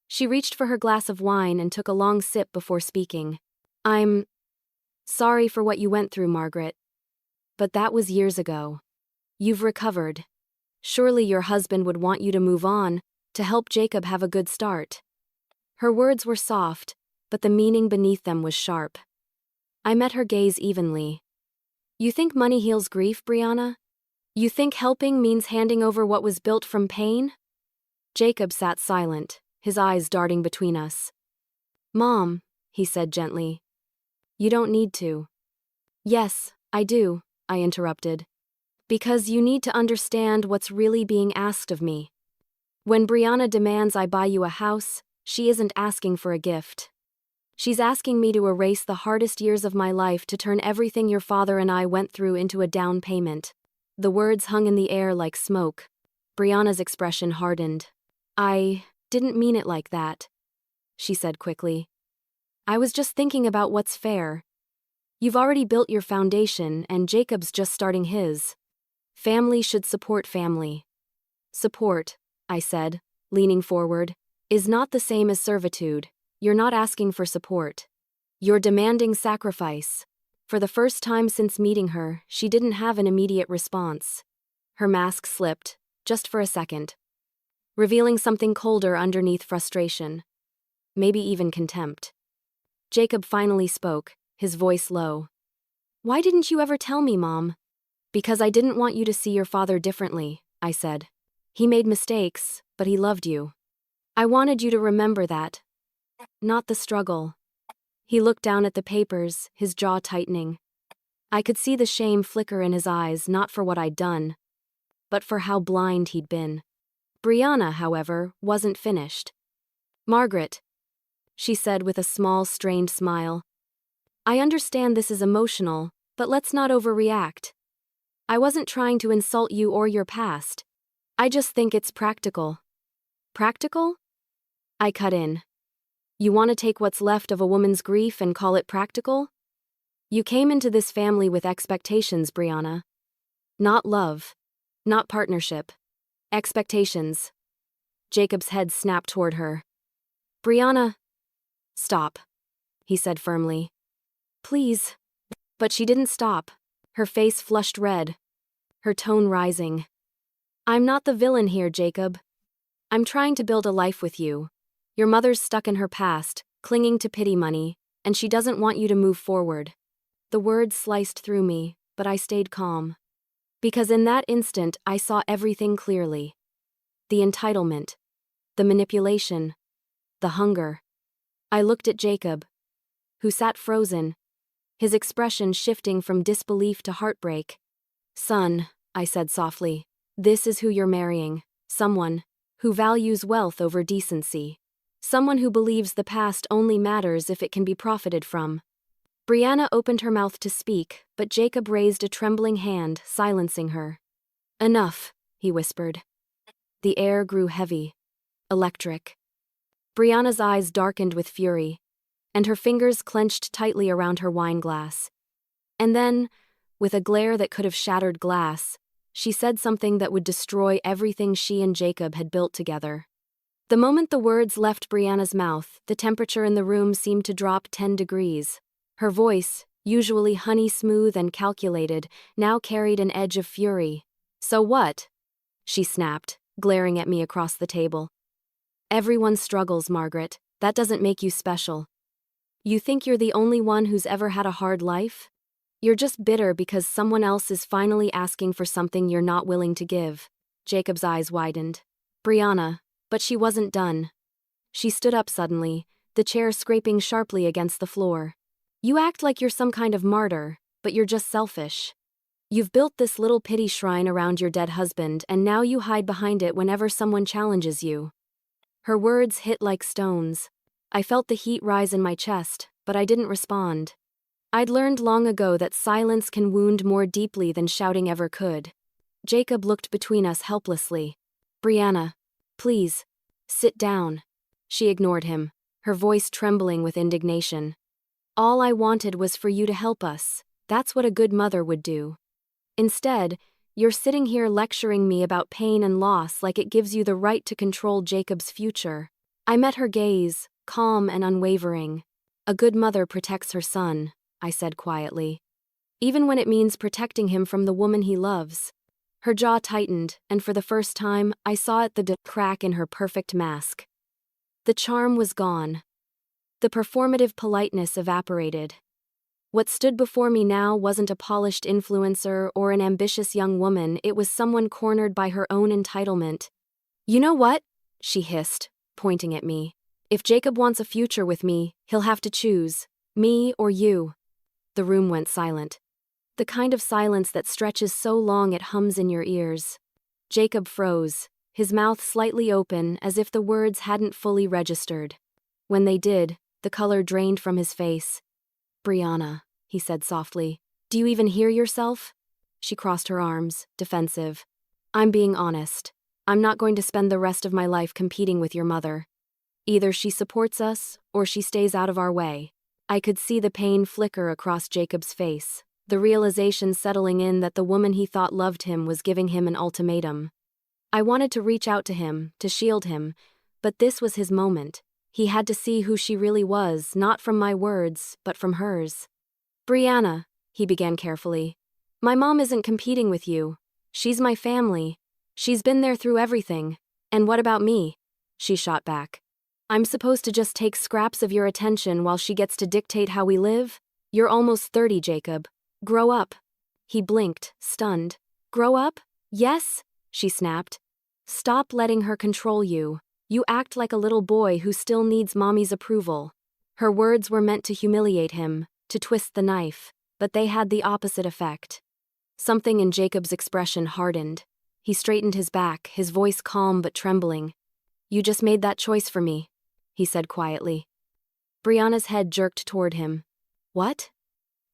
She reached for her glass of wine and took a long sip before speaking. I'm sorry for what you went through, Margaret. But that was years ago. You've recovered. Surely your husband would want you to move on, to help Jacob have a good start. Her words were soft, but the meaning beneath them was sharp. I met her gaze evenly. You think money heals grief, Brianna? You think helping means handing over what was built from pain? Jacob sat silent, his eyes darting between us. Mom, he said gently. You don't need to. Yes, I do, I interrupted. Because you need to understand what's really being asked of me. When Brianna demands I buy you a house, she isn't asking for a gift. She's asking me to erase the hardest years of my life to turn everything your father and I went through into a down payment. The words hung in the air like smoke. Brianna's expression hardened. I didn't mean it like that, she said quickly. I was just thinking about what's fair. You've already built your foundation and Jacob's just starting his. Family should support family. Support, I said, leaning forward, is not the same as servitude. You're not asking for support. You're demanding sacrifice. For the first time since meeting her, she didn't have an immediate response. Her mask slipped, just for a second, revealing something colder underneath frustration. Maybe even contempt. Jacob finally spoke, his voice low. Why didn't you ever tell me, Mom? Because I didn't want you to see your father differently, I said. He made mistakes, but he loved you. I wanted you to remember that. Not the struggle. He looked down at the papers, his jaw tightening. I could see the shame flicker in his eyes, not for what I'd done, but for how blind he'd been. Brianna, however, wasn't finished. Margaret, she said with a small, strained smile. I understand this is emotional, but let's not overreact. I wasn't trying to insult you or your past. I just think it's practical. Practical? I cut in. You want to take what's left of a woman's grief and call it practical? You came into this family with expectations, Brianna. Not love. Not partnership. Expectations. Jacob's head snapped toward her. Brianna. Stop, he said firmly. Please. But she didn't stop. Her face flushed red, her tone rising. I'm not the villain here, Jacob. I'm trying to build a life with you. Your mother's stuck in her past, clinging to pity money, and she doesn't want you to move forward. The words sliced through me, but I stayed calm. Because in that instant, I saw everything clearly. The entitlement. The manipulation. The hunger. I looked at Jacob, who sat frozen, his expression shifting from disbelief to heartbreak. Son, I said softly, this is who you're marrying. Someone who values wealth over decency. Someone who believes the past only matters if it can be profited from. Brianna opened her mouth to speak, but Jacob raised a trembling hand, silencing her. Enough, he whispered. The air grew heavy, electric. Brianna's eyes darkened with fury, and her fingers clenched tightly around her wine glass. And then, with a glare that could have shattered glass, she said something that would destroy everything she and Jacob had built together. The moment the words left Brianna's mouth, the temperature in the room seemed to drop 10 degrees. Her voice, usually honey-smooth and calculated, now carried an edge of fury. So what? She snapped, glaring at me across the table. Everyone struggles, Margaret. That doesn't make you special. You think you're the only one who's ever had a hard life? You're just bitter because someone else is finally asking for something you're not willing to give. Jacob's eyes widened. Brianna, but she wasn't done. She stood up suddenly, the chair scraping sharply against the floor. You act like you're some kind of martyr, but you're just selfish. You've built this little pity shrine around your dead husband, and now you hide behind it whenever someone challenges you. Her words hit like stones. I felt the heat rise in my chest, but I didn't respond. I'd learned long ago that silence can wound more deeply than shouting ever could. Jacob looked between us helplessly. "Brianna, please, sit down." She ignored him, her voice trembling with indignation. "All I wanted was for you to help us. That's what a good mother would do. Instead, you're sitting here lecturing me about pain and loss like it gives you the right to control Jacob's future." I met her gaze, calm and unwavering. "A good mother protects her son," I said quietly. "Even when it means protecting him from the woman he loves." Her jaw tightened, and for the first time, I saw the crack in her perfect mask. The charm was gone. The performative politeness evaporated. What stood before me now wasn't a polished influencer or an ambitious young woman, it was someone cornered by her own entitlement. "You know what?" she hissed, pointing at me. "If Jacob wants a future with me, he'll have to choose, me or you." The room went silent. The kind of silence that stretches so long it hums in your ears. Jacob froze, his mouth slightly open as if the words hadn't fully registered. When they did, the color drained from his face. "Brianna," he said softly, "do you even hear yourself?" She crossed her arms, defensive. "I'm being honest. I'm not going to spend the rest of my life competing with your mother. Either she supports us, or she stays out of our way." I could see the pain flicker across Jacob's face, the realization settling in that the woman he thought loved him was giving him an ultimatum. I wanted to reach out to him, to shield him, but this was his moment. He had to see who she really was, not from my words, but from hers. "Brianna," he began carefully, "my mom isn't competing with you. She's my family. She's been there through everything. And what about me?" She shot back. "I'm supposed to just take scraps of your attention while she gets to dictate how we live? You're almost 30, Jacob. Grow up." He blinked, stunned. "Grow up? Yes?" she snapped. "Stop letting her control you. You act like a little boy who still needs mommy's approval." Her words were meant to humiliate him, to twist the knife, but they had the opposite effect. Something in Jacob's expression hardened. He straightened his back, his voice calm but trembling. "You just made that choice for me," he said quietly. Brianna's head jerked toward him. "What?"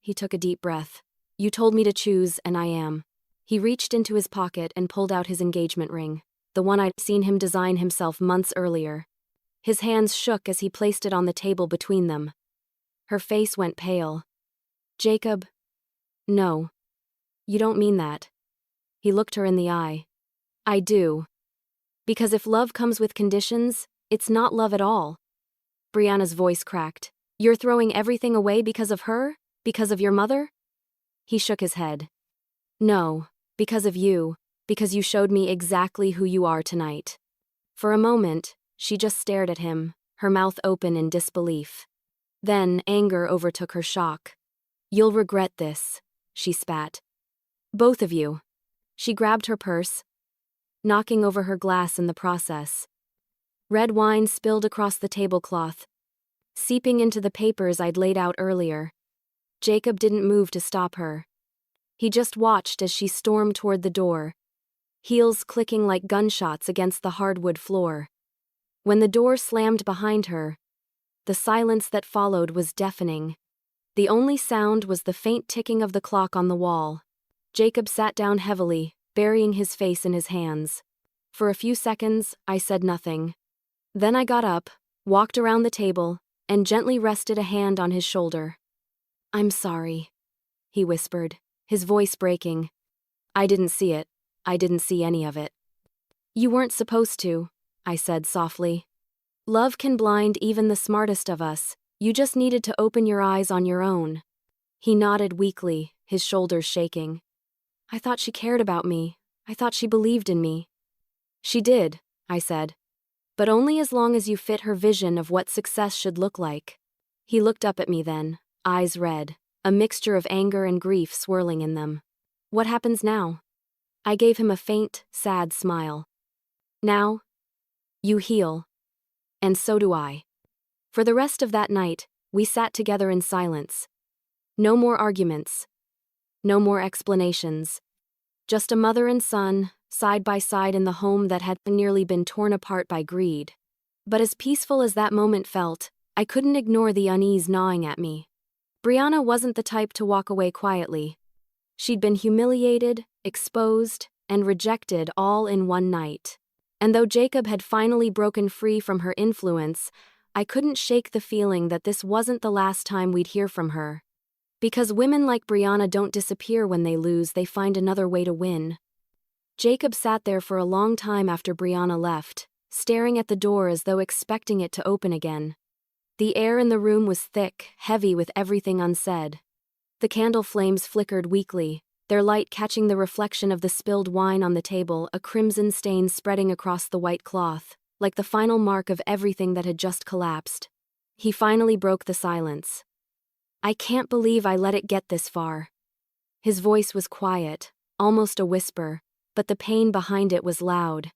He took a deep breath. "You told me to choose, and I am." He reached into his pocket and pulled out his engagement ring, the one I'd seen him design himself months earlier. His hands shook as he placed it on the table between them. Her face went pale. "Jacob, no. You don't mean that." He looked her in the eye. "I do. Because if love comes with conditions, it's not love at all." Brianna's voice cracked. "You're throwing everything away because of her? Because of your mother?" He shook his head. "No, because of you, because you showed me exactly who you are tonight." For a moment, she just stared at him, her mouth open in disbelief. Then anger overtook her shock. "You'll regret this," she spat. "Both of you." She grabbed her purse, knocking over her glass in the process. Red wine spilled across the tablecloth, seeping into the papers I'd laid out earlier. Jacob didn't move to stop her. He just watched as she stormed toward the door, heels clicking like gunshots against the hardwood floor. When the door slammed behind her, the silence that followed was deafening. The only sound was the faint ticking of the clock on the wall. Jacob sat down heavily, burying his face in his hands. For a few seconds, I said nothing. Then I got up, walked around the table, and gently rested a hand on his shoulder. "I'm sorry," he whispered, his voice breaking. "I didn't see it. I didn't see any of it." "You weren't supposed to," I said softly. "Love can blind even the smartest of us. You just needed to open your eyes on your own." He nodded weakly, his shoulders shaking. "I thought she cared about me. I thought she believed in me." "She did," I said. "But only as long as you fit her vision of what success should look like." He looked up at me then, eyes red, a mixture of anger and grief swirling in them. "What happens now?" I gave him a faint, sad smile. "Now, you heal. And so do I." For the rest of that night, we sat together in silence. No more arguments. No more explanations. Just a mother and son, side by side in the home that had nearly been torn apart by greed. But as peaceful as that moment felt, I couldn't ignore the unease gnawing at me. Brianna wasn't the type to walk away quietly. She'd been humiliated, exposed, and rejected all in one night. And though Jacob had finally broken free from her influence, I couldn't shake the feeling that this wasn't the last time we'd hear from her. Because women like Brianna don't disappear when they lose, they find another way to win. Jacob sat there for a long time after Brianna left, staring at the door as though expecting it to open again. The air in the room was thick, heavy with everything unsaid. The candle flames flickered weakly, their light catching the reflection of the spilled wine on the table, a crimson stain spreading across the white cloth, like the final mark of everything that had just collapsed. He finally broke the silence. "I can't believe I let it get this far." His voice was quiet, almost a whisper, but the pain behind it was loud.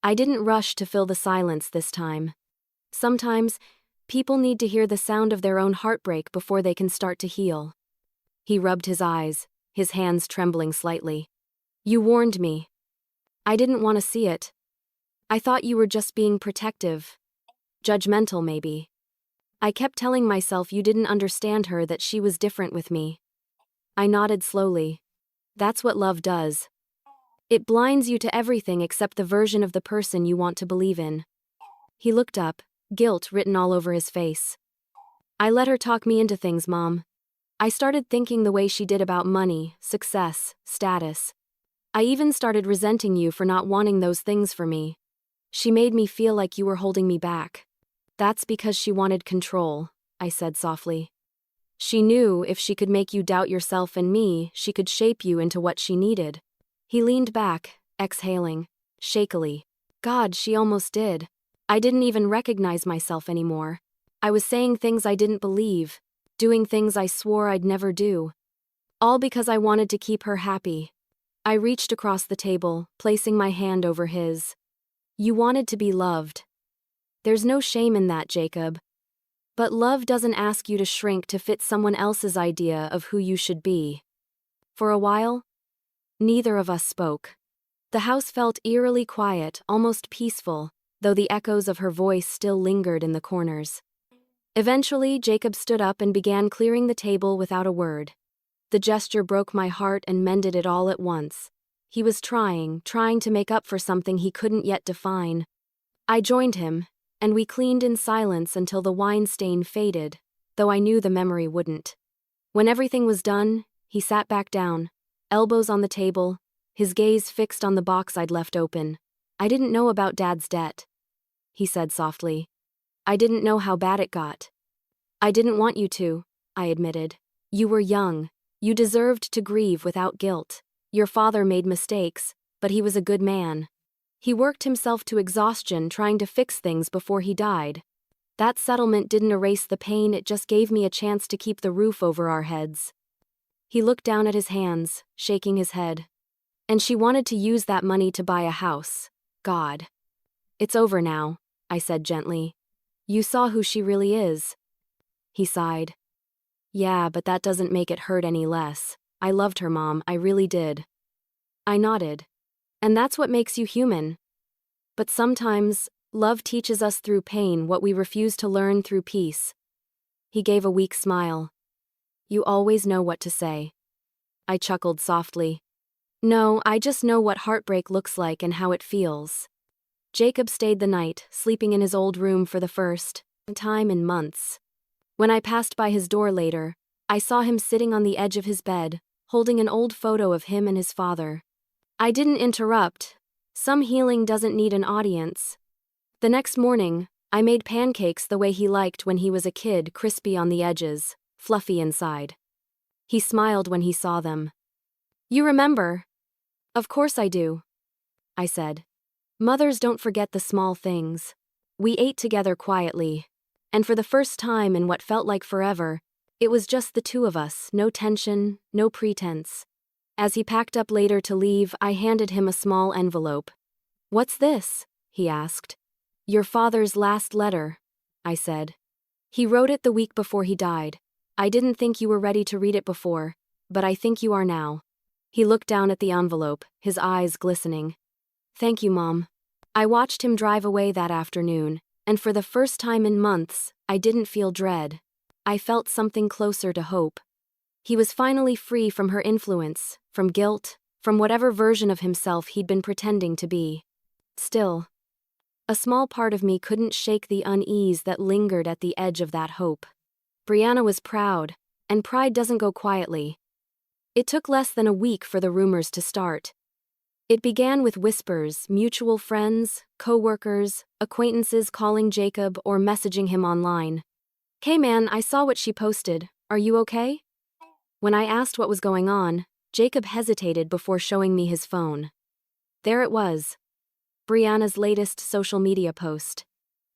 I didn't rush to fill the silence this time. Sometimes, people need to hear the sound of their own heartbreak before they can start to heal. He rubbed his eyes, his hands trembling slightly. "You warned me. I didn't want to see it. I thought you were just being protective. Judgmental, maybe. I kept telling myself you didn't understand her, that she was different with me." I nodded slowly. "That's what love does. It blinds you to everything except the version of the person you want to believe in." He looked up, guilt written all over his face. "I let her talk me into things, Mom. I started thinking the way she did about money, success, status. I even started resenting you for not wanting those things for me. She made me feel like you were holding me back." "That's because she wanted control," I said softly. "She knew if she could make you doubt yourself and me, she could shape you into what she needed." He leaned back, exhaling, shakily. God, she almost did. I didn't even recognize myself anymore. I was saying things I didn't believe, doing things I swore I'd never do. All because I wanted to keep her happy. I reached across the table, placing my hand over his. "You wanted to be loved. There's no shame in that, Jacob. But love doesn't ask you to shrink to fit someone else's idea of who you should be." For a while, neither of us spoke. The house felt eerily quiet, almost peaceful, though the echoes of her voice still lingered in the corners. Eventually, Jacob stood up and began clearing the table without a word. The gesture broke my heart and mended it all at once. He was trying to make up for something he couldn't yet define. I joined him, and we cleaned in silence until the wine stain faded, though I knew the memory wouldn't. When everything was done, he sat back down, elbows on the table, his gaze fixed on the box I'd left open. "I didn't know about Dad's debt," he said softly. "I didn't know how bad it got." "I didn't want you to," I admitted. "You were young. You deserved to grieve without guilt. Your father made mistakes, but he was a good man. He worked himself to exhaustion trying to fix things before he died. That settlement didn't erase the pain, it just gave me a chance to keep the roof over our heads." He looked down at his hands, shaking his head. "And she wanted to use that money to buy a house. God. It's over now," I said gently. "You saw who she really is." He sighed. "Yeah, but that doesn't make it hurt any less. I loved her, Mom, I really did." I nodded. "And that's what makes you human. But sometimes, love teaches us through pain what we refuse to learn through peace." He gave a weak smile. "You always know what to say." I chuckled softly. "No, I just know what heartbreak looks like and how it feels." Jacob stayed the night, sleeping in his old room for the first time in months. When I passed by his door later, I saw him sitting on the edge of his bed, holding an old photo of him and his father. I didn't interrupt. Some healing doesn't need an audience. The next morning, I made pancakes the way he liked when he was a kid, crispy on the edges, fluffy inside. He smiled when he saw them. "You remember?" "Of course I do," I said. Mothers don't forget the small things. We ate together quietly, and for the first time in what felt like forever, it was just the two of us, no tension, no pretense. As he packed up later to leave, I handed him a small envelope. "What's this?" he asked. "Your father's last letter," I said. "He wrote it the week before he died. I didn't think you were ready to read it before, but I think you are now." He looked down at the envelope, his eyes glistening. "Thank you, Mom." I watched him drive away that afternoon, And for the first time in months, I didn't feel dread. I felt something closer to hope. He was finally free from her influence, from guilt, from whatever version of himself he'd been pretending to be. Still, a small part of me couldn't shake the unease that lingered at the edge of that hope. Brianna was proud, and pride doesn't go quietly. It took less than a week for the rumors to start. It began with whispers, mutual friends, co-workers, acquaintances calling Jacob or messaging him online. "Hey man, I saw what she posted. Are you okay?" When I asked what was going on, Jacob hesitated before showing me his phone. There it was. Brianna's latest social media post.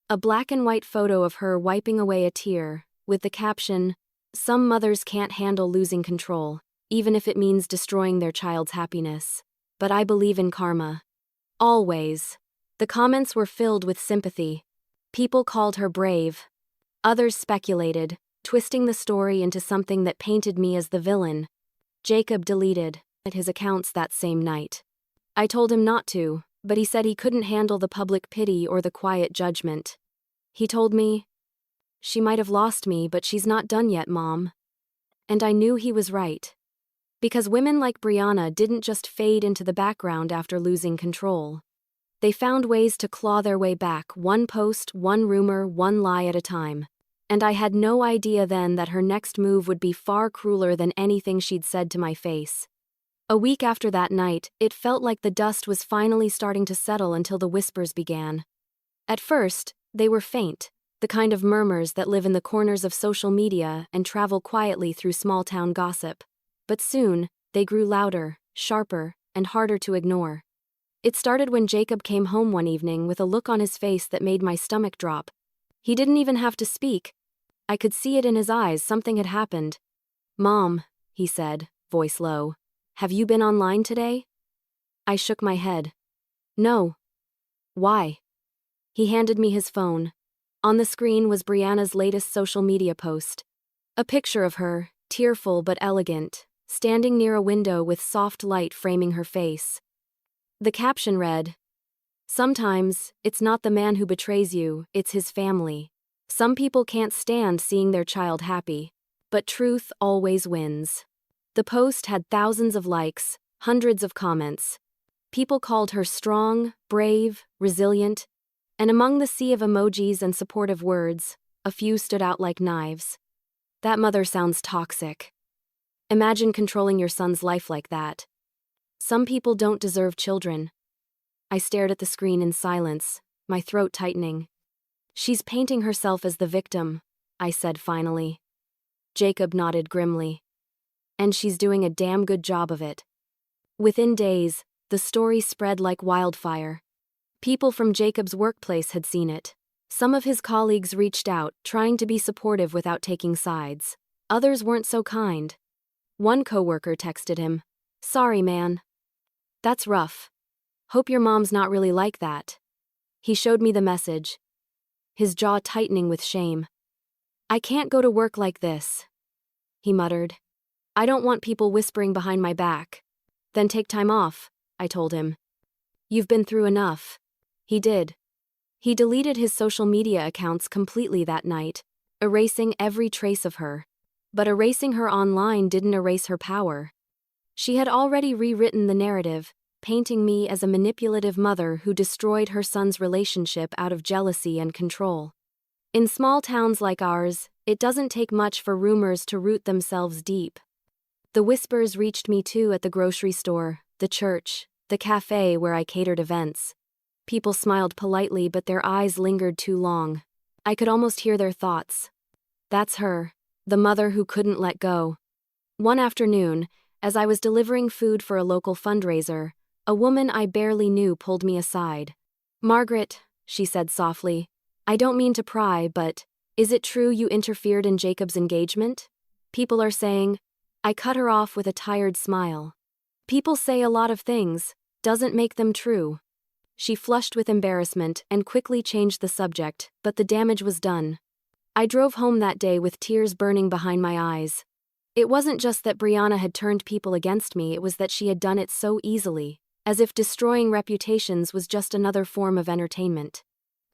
A black and white photo of her wiping away a tear, with the caption, "Some mothers can't handle losing control, even if it means destroying their child's happiness. But I believe in karma." Always. The comments were filled with sympathy. People called her brave. Others speculated, twisting the story into something that painted me as the villain. Jacob deleted his accounts that same night. I told him not to, but he said he couldn't handle the public pity or the quiet judgment. He told me, "She might have lost me, but she's not done yet, Mom." And I knew he was right. Because women like Brianna didn't just fade into the background after losing control. They found ways to claw their way back, one post, one rumor, one lie at a time. And I had no idea then that her next move would be far crueler than anything she'd said to my face. A week after that night, it felt like the dust was finally starting to settle until the whispers began. At first, they were faint, the kind of murmurs that live in the corners of social media and travel quietly through small-town gossip. But soon, they grew louder, sharper, and harder to ignore. It started when Jacob came home one evening with a look on his face that made my stomach drop. He didn't even have to speak. I could see it in his eyes, something had happened. "Mom," he said, voice low, "have you been online today?" I shook my head. "No." "Why?" He handed me his phone. On the screen was Brianna's latest social media post. A picture of her, tearful but elegant, standing near a window with soft light framing her face. The caption read, "Sometimes, it's not the man who betrays you, it's his family. Some people can't stand seeing their child happy, but truth always wins." The post had thousands of likes, hundreds of comments. People called her strong, brave, resilient, and among the sea of emojis and supportive words, a few stood out like knives. "That mother sounds toxic. Imagine controlling your son's life like that. Some people don't deserve children." I stared at the screen in silence, my throat tightening. "She's painting herself as the victim," I said finally. Jacob nodded grimly. "And she's doing a damn good job of it." Within days, the story spread like wildfire. People from Jacob's workplace had seen it. Some of his colleagues reached out, trying to be supportive without taking sides. Others weren't so kind. One coworker texted him, "Sorry, man. That's rough. Hope your mom's not really like that." He showed me the message, his jaw tightening with shame. "I can't go to work like this," he muttered. "I don't want people whispering behind my back." "Then take time off," I told him. "You've been through enough." He did. He deleted his social media accounts completely that night, erasing every trace of her. But erasing her online didn't erase her power. She had already rewritten the narrative, painting me as a manipulative mother who destroyed her son's relationship out of jealousy and control. In small towns like ours, it doesn't take much for rumors to root themselves deep. The whispers reached me too at the grocery store, the church, the cafe where I catered events. People smiled politely, but their eyes lingered too long. I could almost hear their thoughts. "That's her, the mother who couldn't let go." One afternoon, as I was delivering food for a local fundraiser, a woman I barely knew pulled me aside. "Margaret," she said softly, "I don't mean to pry, but is it true you interfered in Jacob's engagement? People are saying—" I cut her off with a tired smile. "People say a lot of things, doesn't make them true." She flushed with embarrassment and quickly changed the subject, but the damage was done. I drove home that day with tears burning behind my eyes. It wasn't just that Brianna had turned people against me, it was that she had done it so easily, as if destroying reputations was just another form of entertainment.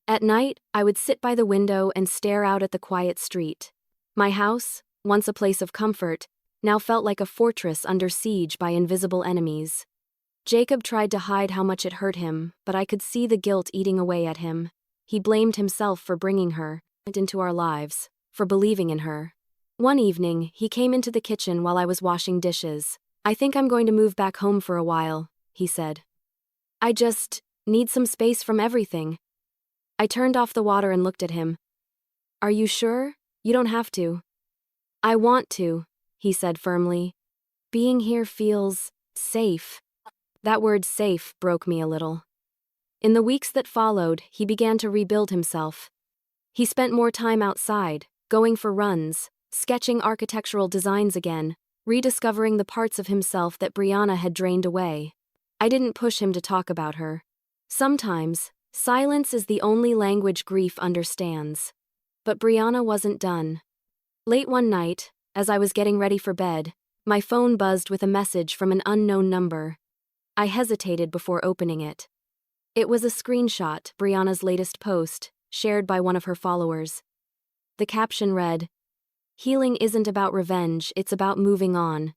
At night, I would sit by the window and stare out at the quiet street. My house, once a place of comfort, now felt like a fortress under siege by invisible enemies. Jacob tried to hide how much it hurt him, but I could see the guilt eating away at him. He blamed himself for bringing her into our lives, for believing in her. One evening, he came into the kitchen while I was washing dishes. "I think I'm going to move back home for a while," he said. "I just need some space from everything." I turned off the water and looked at him. "Are you sure? You don't have to." "I want to," he said firmly. "Being here feels safe." That word safe broke me a little. In the weeks that followed, he began to rebuild himself. He spent more time outside, going for runs, sketching architectural designs again, rediscovering the parts of himself that Brianna had drained away. I didn't push him to talk about her. Sometimes, silence is the only language grief understands. But Brianna wasn't done. Late one night, as I was getting ready for bed, my phone buzzed with a message from an unknown number. I hesitated before opening it. It was a screenshot, Brianna's latest post, shared by one of her followers. The caption read, "Healing isn't about revenge, it's about moving on.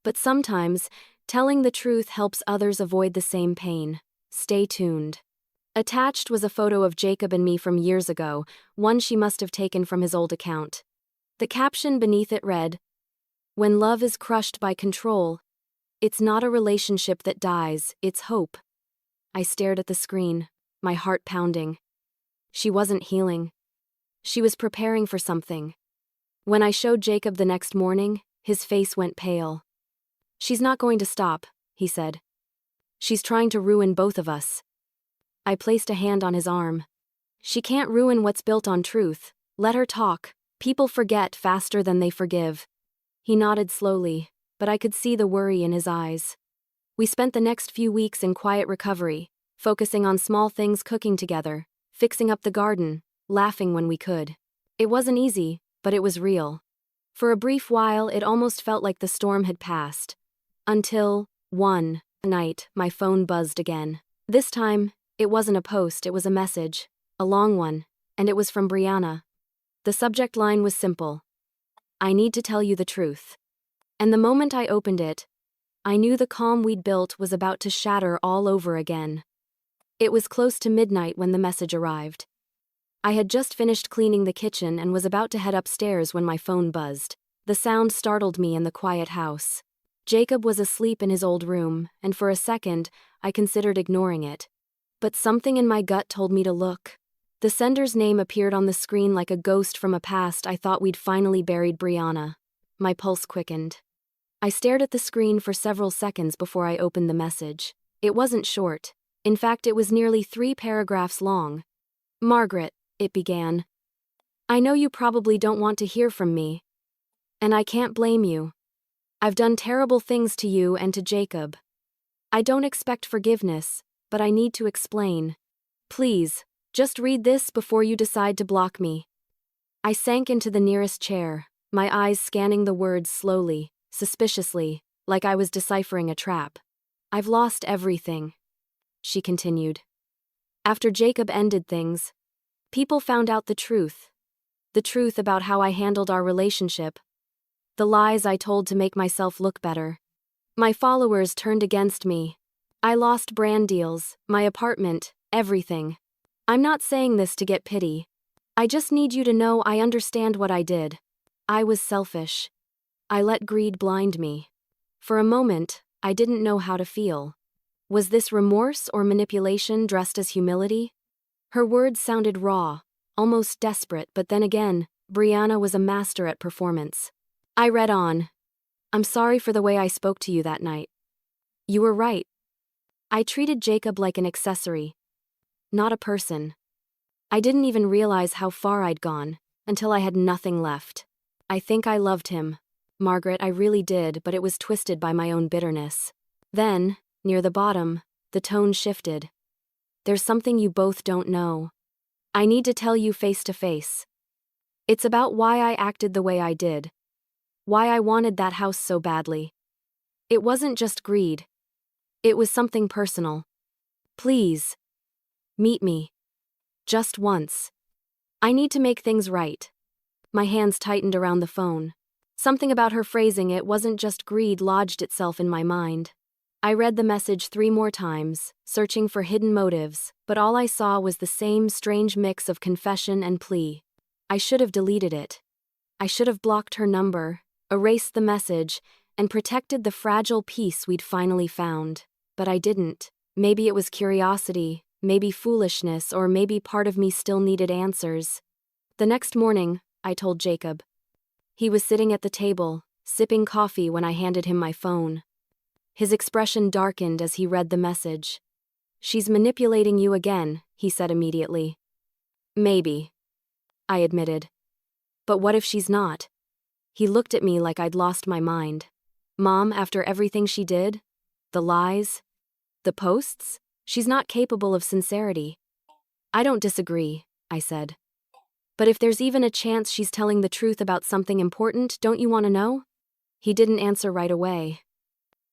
But sometimes, telling the truth helps others avoid the same pain. Stay tuned." Attached was a photo of Jacob and me from years ago, one she must have taken from his old account. The caption beneath it read, "When love is crushed by control, it's not a relationship that dies, it's hope." I stared at the screen, my heart pounding. She wasn't healing. She was preparing for something. When I showed Jacob the next morning, his face went pale. "She's not going to stop," he said. "She's trying to ruin both of us." I placed a hand on his arm. "She can't ruin what's built on truth. Let her talk. People forget faster than they forgive." He nodded slowly, but I could see the worry in his eyes. We spent the next few weeks in quiet recovery, focusing on small things, cooking together, fixing up the garden, laughing when we could. It wasn't easy, but it was real. For a brief while, it almost felt like the storm had passed. Until, one night, my phone buzzed again. This time, it wasn't a post, it was a message, a long one, and it was from Brianna. The subject line was simple: "I need to tell you the truth." And the moment I opened it, I knew the calm we'd built was about to shatter all over again. It was close to midnight when the message arrived. I had just finished cleaning the kitchen and was about to head upstairs when my phone buzzed. The sound startled me in the quiet house. Jacob was asleep in his old room, and for a second, I considered ignoring it. But something in my gut told me to look. The sender's name appeared on the screen like a ghost from a past I thought we'd finally buried. Brianna. My pulse quickened. I stared at the screen for several seconds before I opened the message. It wasn't short. In fact, it was nearly 3 paragraphs long. "Margaret," it began. "I know you probably don't want to hear from me. And I can't blame you. I've done terrible things to you and to Jacob. I don't expect forgiveness, but I need to explain. Please, just read this before you decide to block me." I sank into the nearest chair, my eyes scanning the words slowly, suspiciously, like I was deciphering a trap. "I've lost everything," she continued. "After Jacob ended things, people found out the truth. The truth about how I handled our relationship. The lies I told to make myself look better. My followers turned against me. I lost brand deals, my apartment, everything. I'm not saying this to get pity. I just need you to know I understand what I did. I was selfish. I let greed blind me. For a moment, I didn't know how to feel. Was this remorse or manipulation dressed as humility?" Her words sounded raw, almost desperate, but then again, Brianna was a master at performance. I read on. "I'm sorry for the way I spoke to you that night. You were right. I treated Jacob like an accessory, not a person. I didn't even realize how far I'd gone, until I had nothing left. I think I loved him. Margaret, I really did, but it was twisted by my own bitterness." Then, near the bottom, the tone shifted. "There's something you both don't know. I need to tell you face to face. It's about why I acted the way I did. Why I wanted that house so badly. It wasn't just greed. It was something personal. Please, meet me." Just once. I need to make things right. My hands tightened around the phone. Something about her phrasing it wasn't just greed lodged itself in my mind. I read the message 3 more times, searching for hidden motives, but all I saw was the same strange mix of confession and plea. I should have deleted it. I should have blocked her number, erased the message, and protected the fragile peace we'd finally found. But I didn't. Maybe it was curiosity, maybe foolishness, or maybe part of me still needed answers. The next morning, I told Jacob. He was sitting at the table, sipping coffee when I handed him my phone. His expression darkened as he read the message. "She's manipulating you again," he said immediately. "Maybe," I admitted. "But what if she's not?" He looked at me like I'd lost my mind. "Mom, after everything she did? The lies? The posts? She's not capable of sincerity." "I don't disagree," I said. "But if there's even a chance she's telling the truth about something important, don't you want to know?" He didn't answer right away.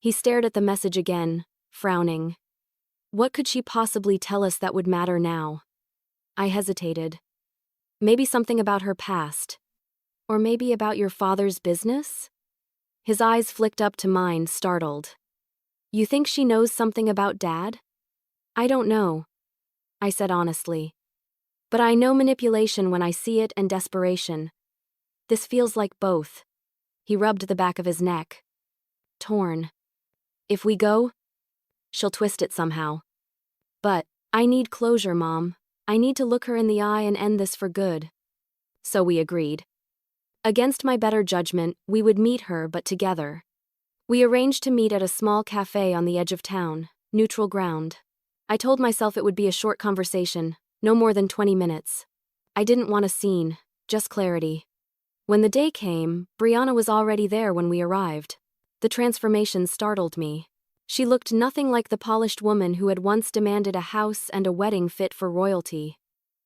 He stared at the message again, frowning. What could she possibly tell us that would matter now? I hesitated. Maybe something about her past. Or maybe about your father's business? His eyes flicked up to mine, startled. "You think she knows something about Dad?" "I don't know," I said honestly. "But I know manipulation when I see it and desperation. This feels like both." He rubbed the back of his neck. "Torn. If we go, she'll twist it somehow. But I need closure, Mom. I need to look her in the eye and end this for good." So we agreed. Against my better judgment, we would meet her, but together. We arranged to meet at a small cafe on the edge of town, neutral ground. I told myself it would be a short conversation, no more than 20 minutes. I didn't want a scene, just clarity. When the day came, Brianna was already there when we arrived. The transformation startled me. She looked nothing like the polished woman who had once demanded a house and a wedding fit for royalty.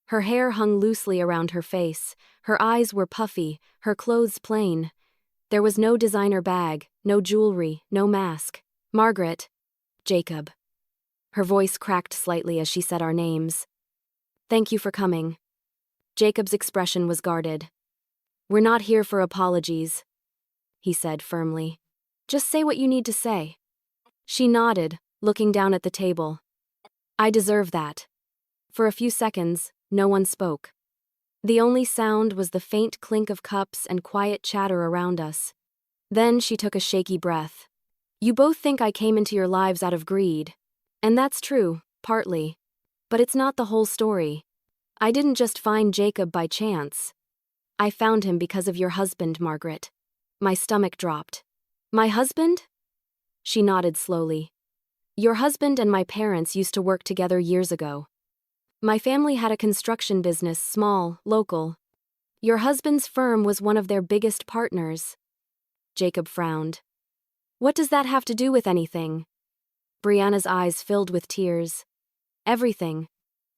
Her hair hung loosely around her face, her eyes were puffy, her clothes plain. There was no designer bag, no jewelry, no mask. "Margaret." "Jacob." Her voice cracked slightly as she said our names. "Thank you for coming." Jacob's expression was guarded. "We're not here for apologies," he said firmly. "Just say what you need to say." She nodded, looking down at the table. "I deserve that." For a few seconds, no one spoke. The only sound was the faint clink of cups and quiet chatter around us. Then she took a shaky breath. "You both think I came into your lives out of greed. And that's true, partly. But it's not the whole story. I didn't just find Jacob by chance. I found him because of your husband, Margaret." My stomach dropped. "My husband?" She nodded slowly. "Your husband and my parents used to work together years ago. My family had a construction business, small, local. Your husband's firm was one of their biggest partners." Jacob frowned. "What does that have to do with anything?" Brianna's eyes filled with tears. "Everything.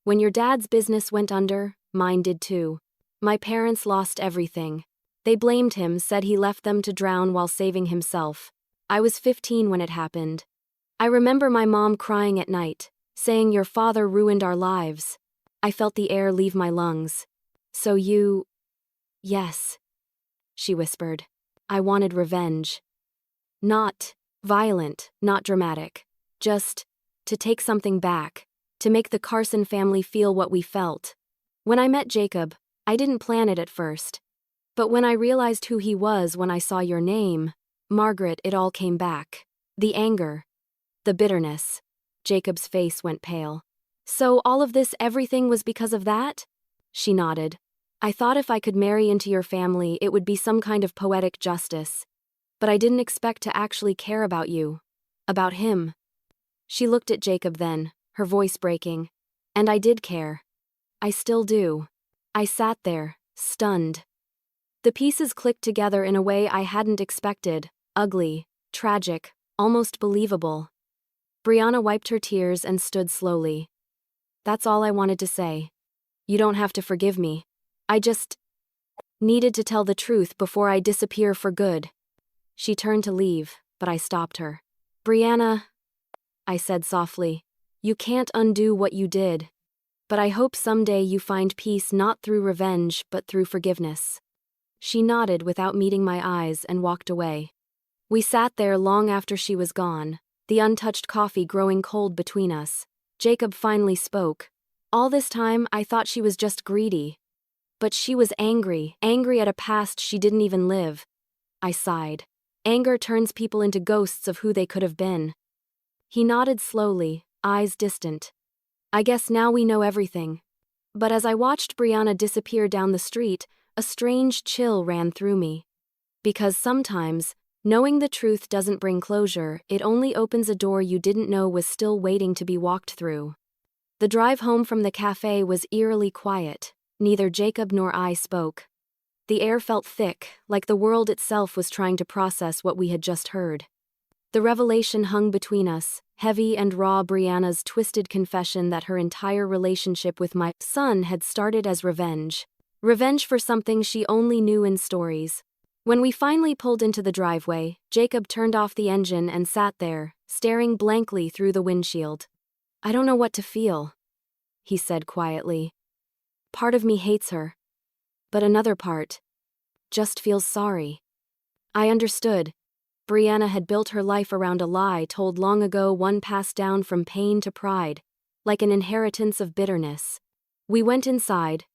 When your dad's business went under, mine did too. My parents lost everything. They blamed him, said he left them to drown while saving himself. I was 15 when it happened. I remember my mom crying at night, saying your father ruined our lives. I felt the air leave my lungs. So you..." "Yes," she whispered. "I wanted revenge. Not violent, not dramatic. Just to take something back, to make the Carson family feel what we felt. When I met Jacob, I didn't plan it at first. But when I realized who he was when I saw your name, Margaret, it all came back. The anger. The bitterness." Jacob's face went pale. "So all of this, everything was because of that?" She nodded. "I thought if I could marry into your family, it would be some kind of poetic justice. But I didn't expect to actually care about you. About him." She looked at Jacob then, her voice breaking. "And I did care. I still do." I sat there, stunned. The pieces clicked together in a way I hadn't expected. Ugly, tragic, almost believable. Brianna wiped her tears and stood slowly. "That's all I wanted to say. You don't have to forgive me. I just needed to tell the truth before I disappear for good." She turned to leave, but I stopped her. "Brianna," I said softly, "you can't undo what you did." But I hope someday you find peace not through revenge but through forgiveness." She nodded without meeting my eyes and walked away. We sat there long after she was gone, the untouched coffee growing cold between us. Jacob finally spoke. "All this time I thought she was just greedy. But she was angry at a past she didn't even live." I sighed. Anger turns people into ghosts of who they could have been. He nodded slowly, eyes distant. "I guess now we know everything." But as I watched Brianna disappear down the street, a strange chill ran through me. Because sometimes, knowing the truth doesn't bring closure, it only opens a door you didn't know was still waiting to be walked through. The drive home from the cafe was eerily quiet. Neither Jacob nor I spoke. The air felt thick, like the world itself was trying to process what we had just heard. The revelation hung between us, heavy and raw. Brianna's twisted confession that her entire relationship with my son had started as revenge. Revenge for something she only knew in stories. When we finally pulled into the driveway, Jacob turned off the engine and sat there, staring blankly through the windshield. "I don't know what to feel," he said quietly. "Part of me hates her. But another part just feels sorry." I understood. Brianna had built her life around a lie told long ago, one passed down from pain to pride, like an inheritance of bitterness. We went inside,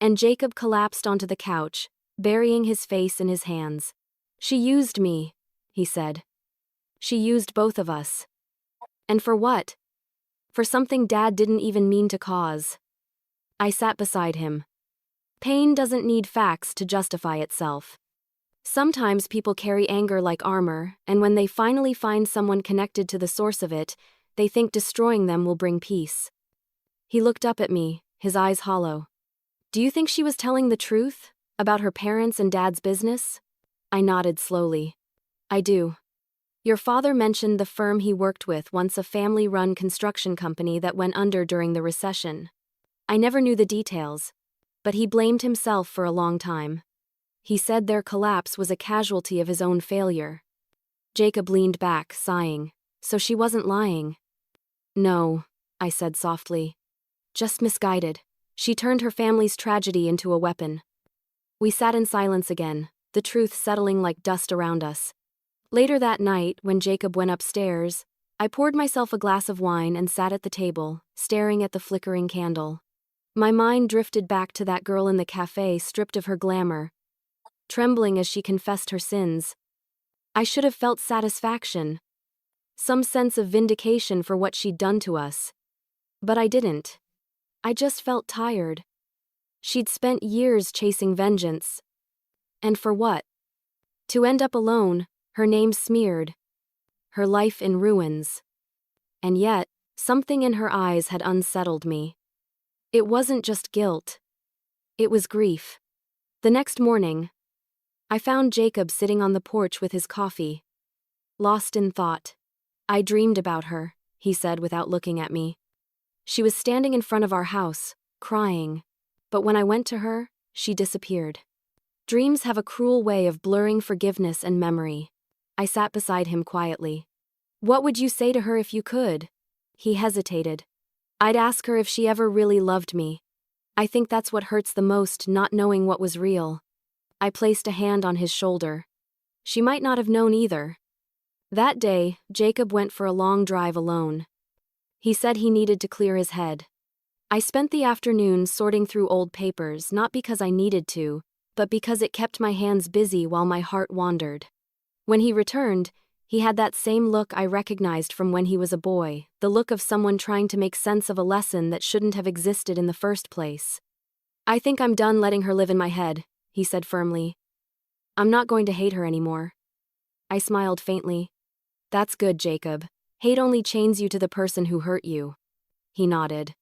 and Jacob collapsed onto the couch, burying his face in his hands. "She used me," he said. "She used both of us. And for what? For something Dad didn't even mean to cause." I sat beside him. Pain doesn't need facts to justify itself. Sometimes people carry anger like armor, and when they finally find someone connected to the source of it, they think destroying them will bring peace. He looked up at me, his eyes hollow. "Do you think she was telling the truth? About her parents and Dad's business?" I nodded slowly. "I do. Your father mentioned the firm he worked with, once a family-run construction company that went under during the recession. I never knew the details, but he blamed himself for a long time. He said their collapse was a casualty of his own failure." Jacob leaned back, sighing. "So she wasn't lying?" "No," I said softly. "Just misguided. She turned her family's tragedy into a weapon." We sat in silence again, the truth settling like dust around us. Later that night, when Jacob went upstairs, I poured myself a glass of wine and sat at the table, staring at the flickering candle. My mind drifted back to that girl in the cafe, stripped of her glamour, trembling as she confessed her sins. I should have felt satisfaction, some sense of vindication for what she'd done to us. But I didn't. I just felt tired. She'd spent years chasing vengeance. And for what? To end up alone, her name smeared, her life in ruins. And yet, something in her eyes had unsettled me. It wasn't just guilt. It was grief. The next morning, I found Jacob sitting on the porch with his coffee, lost in thought. "I dreamed about her," he said without looking at me. "She was standing in front of our house, crying. But when I went to her, she disappeared." Dreams have a cruel way of blurring forgiveness and memory. I sat beside him quietly. "What would you say to her if you could?" He hesitated. "I'd ask her if she ever really loved me. I think that's what hurts the most, not knowing what was real." I placed a hand on his shoulder. She might not have known either. That day, Jacob went for a long drive alone. He said he needed to clear his head. I spent the afternoon sorting through old papers, not because I needed to, but because it kept my hands busy while my heart wandered. When he returned, he had that same look I recognized from when he was a boy, the look of someone trying to make sense of a lesson that shouldn't have existed in the first place. "I think I'm done letting her live in my head," he said firmly. "I'm not going to hate her anymore." I smiled faintly. "That's good, Jacob. Hate only chains you to the person who hurt you." He nodded.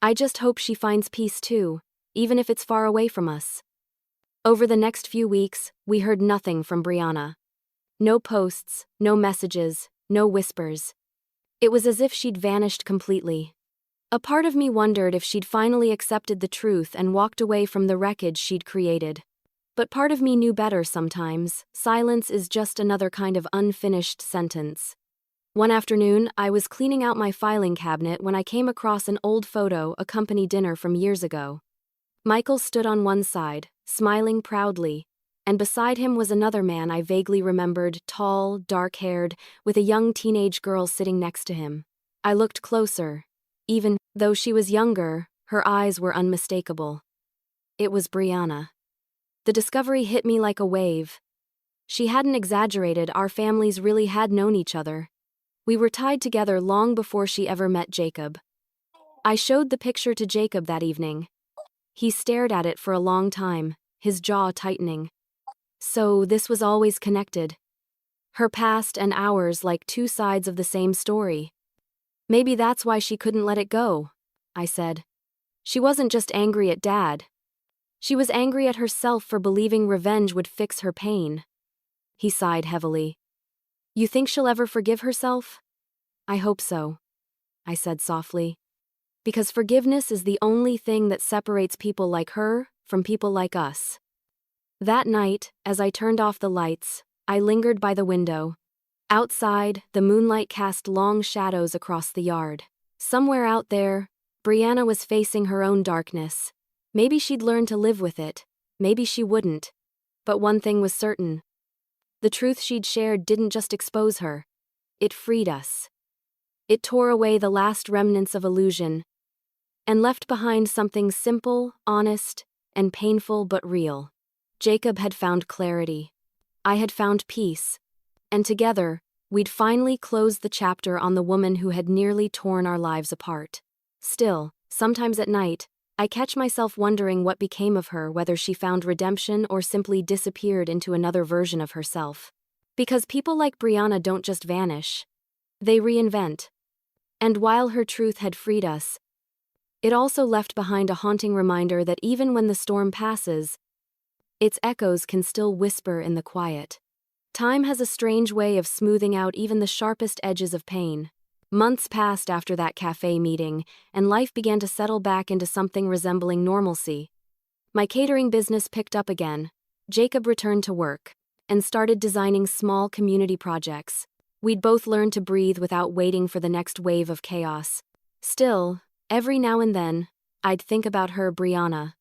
"I just hope she finds peace too, even if it's far away from us." Over the next few weeks, we heard nothing from Brianna. No posts, no messages, no whispers. It was as if she'd vanished completely. A part of me wondered if she'd finally accepted the truth and walked away from the wreckage she'd created. But part of me knew better sometimes. Silence is just another kind of unfinished sentence. One afternoon, I was cleaning out my filing cabinet when I came across an old photo, a company dinner from years ago. Michael stood on one side, smiling proudly, and beside him was another man I vaguely remembered, tall, dark-haired, with a young teenage girl sitting next to him. I looked closer. Even though she was younger, her eyes were unmistakable. It was Brianna. The discovery hit me like a wave. She hadn't exaggerated, our families really had known each other. We were tied together long before she ever met Jacob. I showed the picture to Jacob that evening. He stared at it for a long time, his jaw tightening. So this was always connected. Her past and ours like two sides of the same story. Maybe that's why she couldn't let it go, I said. She wasn't just angry at Dad. She was angry at herself for believing revenge would fix her pain. He sighed heavily. You think she'll ever forgive herself? I hope so, I said softly. Because forgiveness is the only thing that separates people like her from people like us. That night, as I turned off the lights, I lingered by the window. Outside, the moonlight cast long shadows across the yard. Somewhere out there, Brianna was facing her own darkness. Maybe she'd learn to live with it. Maybe she wouldn't. But one thing was certain. The truth she'd shared didn't just expose her. It freed us. It tore away the last remnants of illusion and left behind something simple, honest, and painful but real. Jacob had found clarity. I had found peace. And together, we'd finally closed the chapter on the woman who had nearly torn our lives apart. Still, sometimes at night, I catch myself wondering what became of her, whether she found redemption or simply disappeared into another version of herself. Because people like Brianna don't just vanish. They reinvent. And while her truth had freed us, it also left behind a haunting reminder that even when the storm passes, its echoes can still whisper in the quiet. Time has a strange way of smoothing out even the sharpest edges of pain. Months passed after that cafe meeting, and life began to settle back into something resembling normalcy. My catering business picked up again. Jacob returned to work and started designing small community projects. We'd both learned to breathe without waiting for the next wave of chaos. Still, every now and then, I'd think about her, Brianna.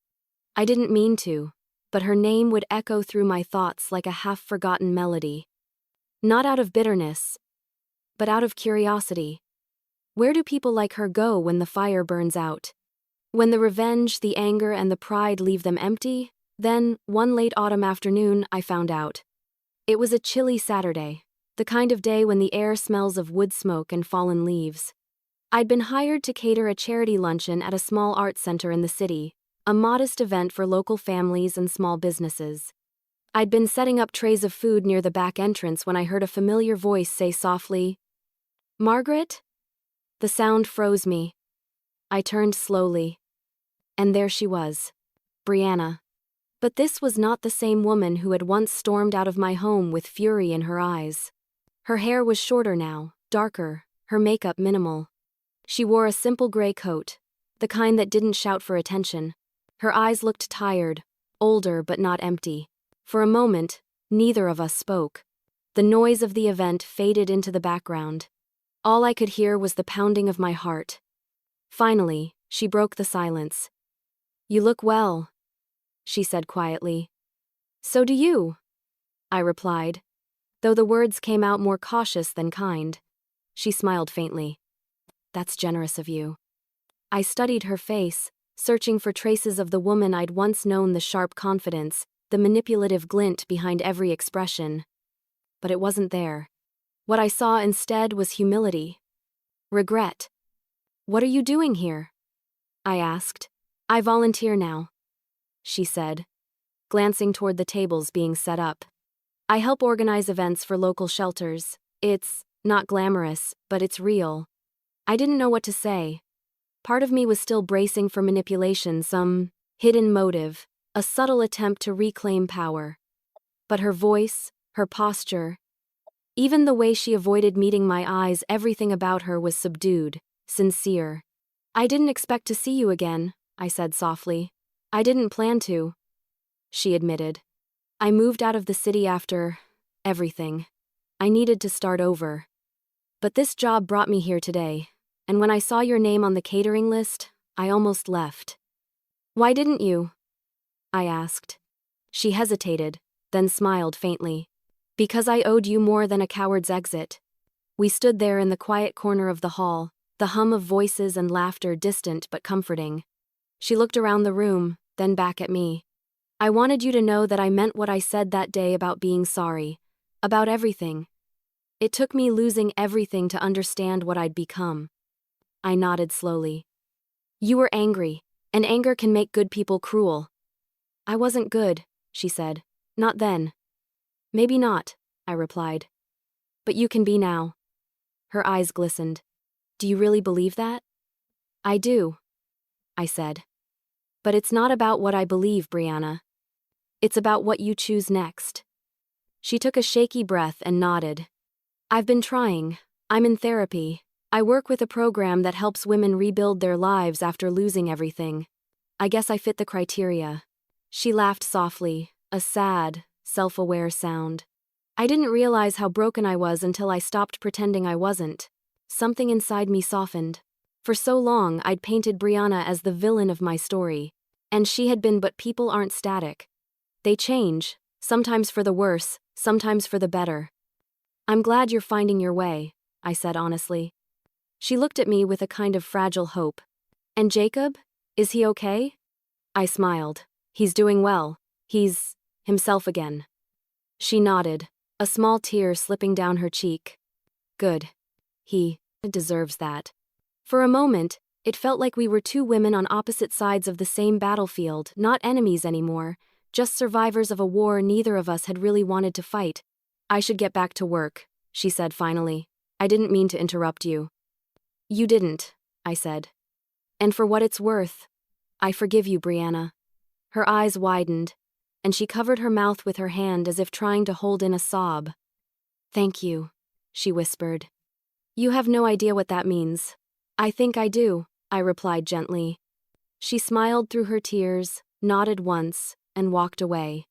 I didn't mean to, but her name would echo through my thoughts like a half-forgotten melody. Not out of bitterness, but out of curiosity. Where do people like her go when the fire burns out? When the revenge, the anger, and the pride leave them empty? Then, one late autumn afternoon, I found out. It was a chilly Saturday, the kind of day when the air smells of wood smoke and fallen leaves. I'd been hired to cater a charity luncheon at a small art center in the city, a modest event for local families and small businesses. I'd been setting up trays of food near the back entrance when I heard a familiar voice say softly, "Margaret?" The sound froze me. I turned slowly. And there she was, Brianna. But this was not the same woman who had once stormed out of my home with fury in her eyes. Her hair was shorter now, darker, her makeup minimal. She wore a simple gray coat, the kind that didn't shout for attention. Her eyes looked tired, older but not empty. For a moment, neither of us spoke. The noise of the event faded into the background. All I could hear was the pounding of my heart. Finally, she broke the silence. "You look well," she said quietly. "So do you," I replied, though the words came out more cautious than kind. She smiled faintly. "That's generous of you." I studied her face, searching for traces of the woman I'd once known, the sharp confidence, the manipulative glint behind every expression. But it wasn't there. What I saw instead was humility. Regret. "What are you doing here?" I asked. "I volunteer now," she said, glancing toward the tables being set up. "I help organize events for local shelters. It's not glamorous, but it's real." I didn't know what to say. Part of me was still bracing for manipulation, some hidden motive, a subtle attempt to reclaim power. But her voice, her posture, even the way she avoided meeting my eyes, everything about her was subdued, sincere. "I didn't expect to see you again," I said softly. "I didn't plan to," she admitted. "I moved out of the city after everything. I needed to start over." But this job brought me here today, and when I saw your name on the catering list, I almost left. Why didn't you? I asked. She hesitated, then smiled faintly. Because I owed you more than a coward's exit. We stood there in the quiet corner of the hall, the hum of voices and laughter distant but comforting. She looked around the room, then back at me. I wanted you to know that I meant what I said that day about being sorry. About everything. It took me losing everything to understand what I'd become. I nodded slowly. You were angry, and anger can make good people cruel. I wasn't good, she said. Not then. Maybe not, I replied. But you can be now. Her eyes glistened. Do you really believe that? I do, I said. But it's not about what I believe, Brianna. It's about what you choose next. She took a shaky breath and nodded. I've been trying. I'm in therapy. I work with a program that helps women rebuild their lives after losing everything. I guess I fit the criteria. She laughed softly, a sad, self-aware sound. I didn't realize how broken I was until I stopped pretending I wasn't. Something inside me softened. For so long, I'd painted Brianna as the villain of my story. And she had been, but people aren't static. They change, sometimes for the worse, sometimes for the better. I'm glad you're finding your way, I said honestly. She looked at me with a kind of fragile hope. And Jacob? Is he okay? I smiled. He's doing well. He's himself again. She nodded, a small tear slipping down her cheek. Good. He deserves that. For a moment, it felt like we were two women on opposite sides of the same battlefield, not enemies anymore, just survivors of a war neither of us had really wanted to fight. I should get back to work, she said finally. I didn't mean to interrupt you. You didn't, I said. And for what it's worth, I forgive you, Brianna. Her eyes widened, and she covered her mouth with her hand as if trying to hold in a sob. Thank you, she whispered. You have no idea what that means. I think I do, I replied gently. She smiled through her tears, nodded once, and walked away.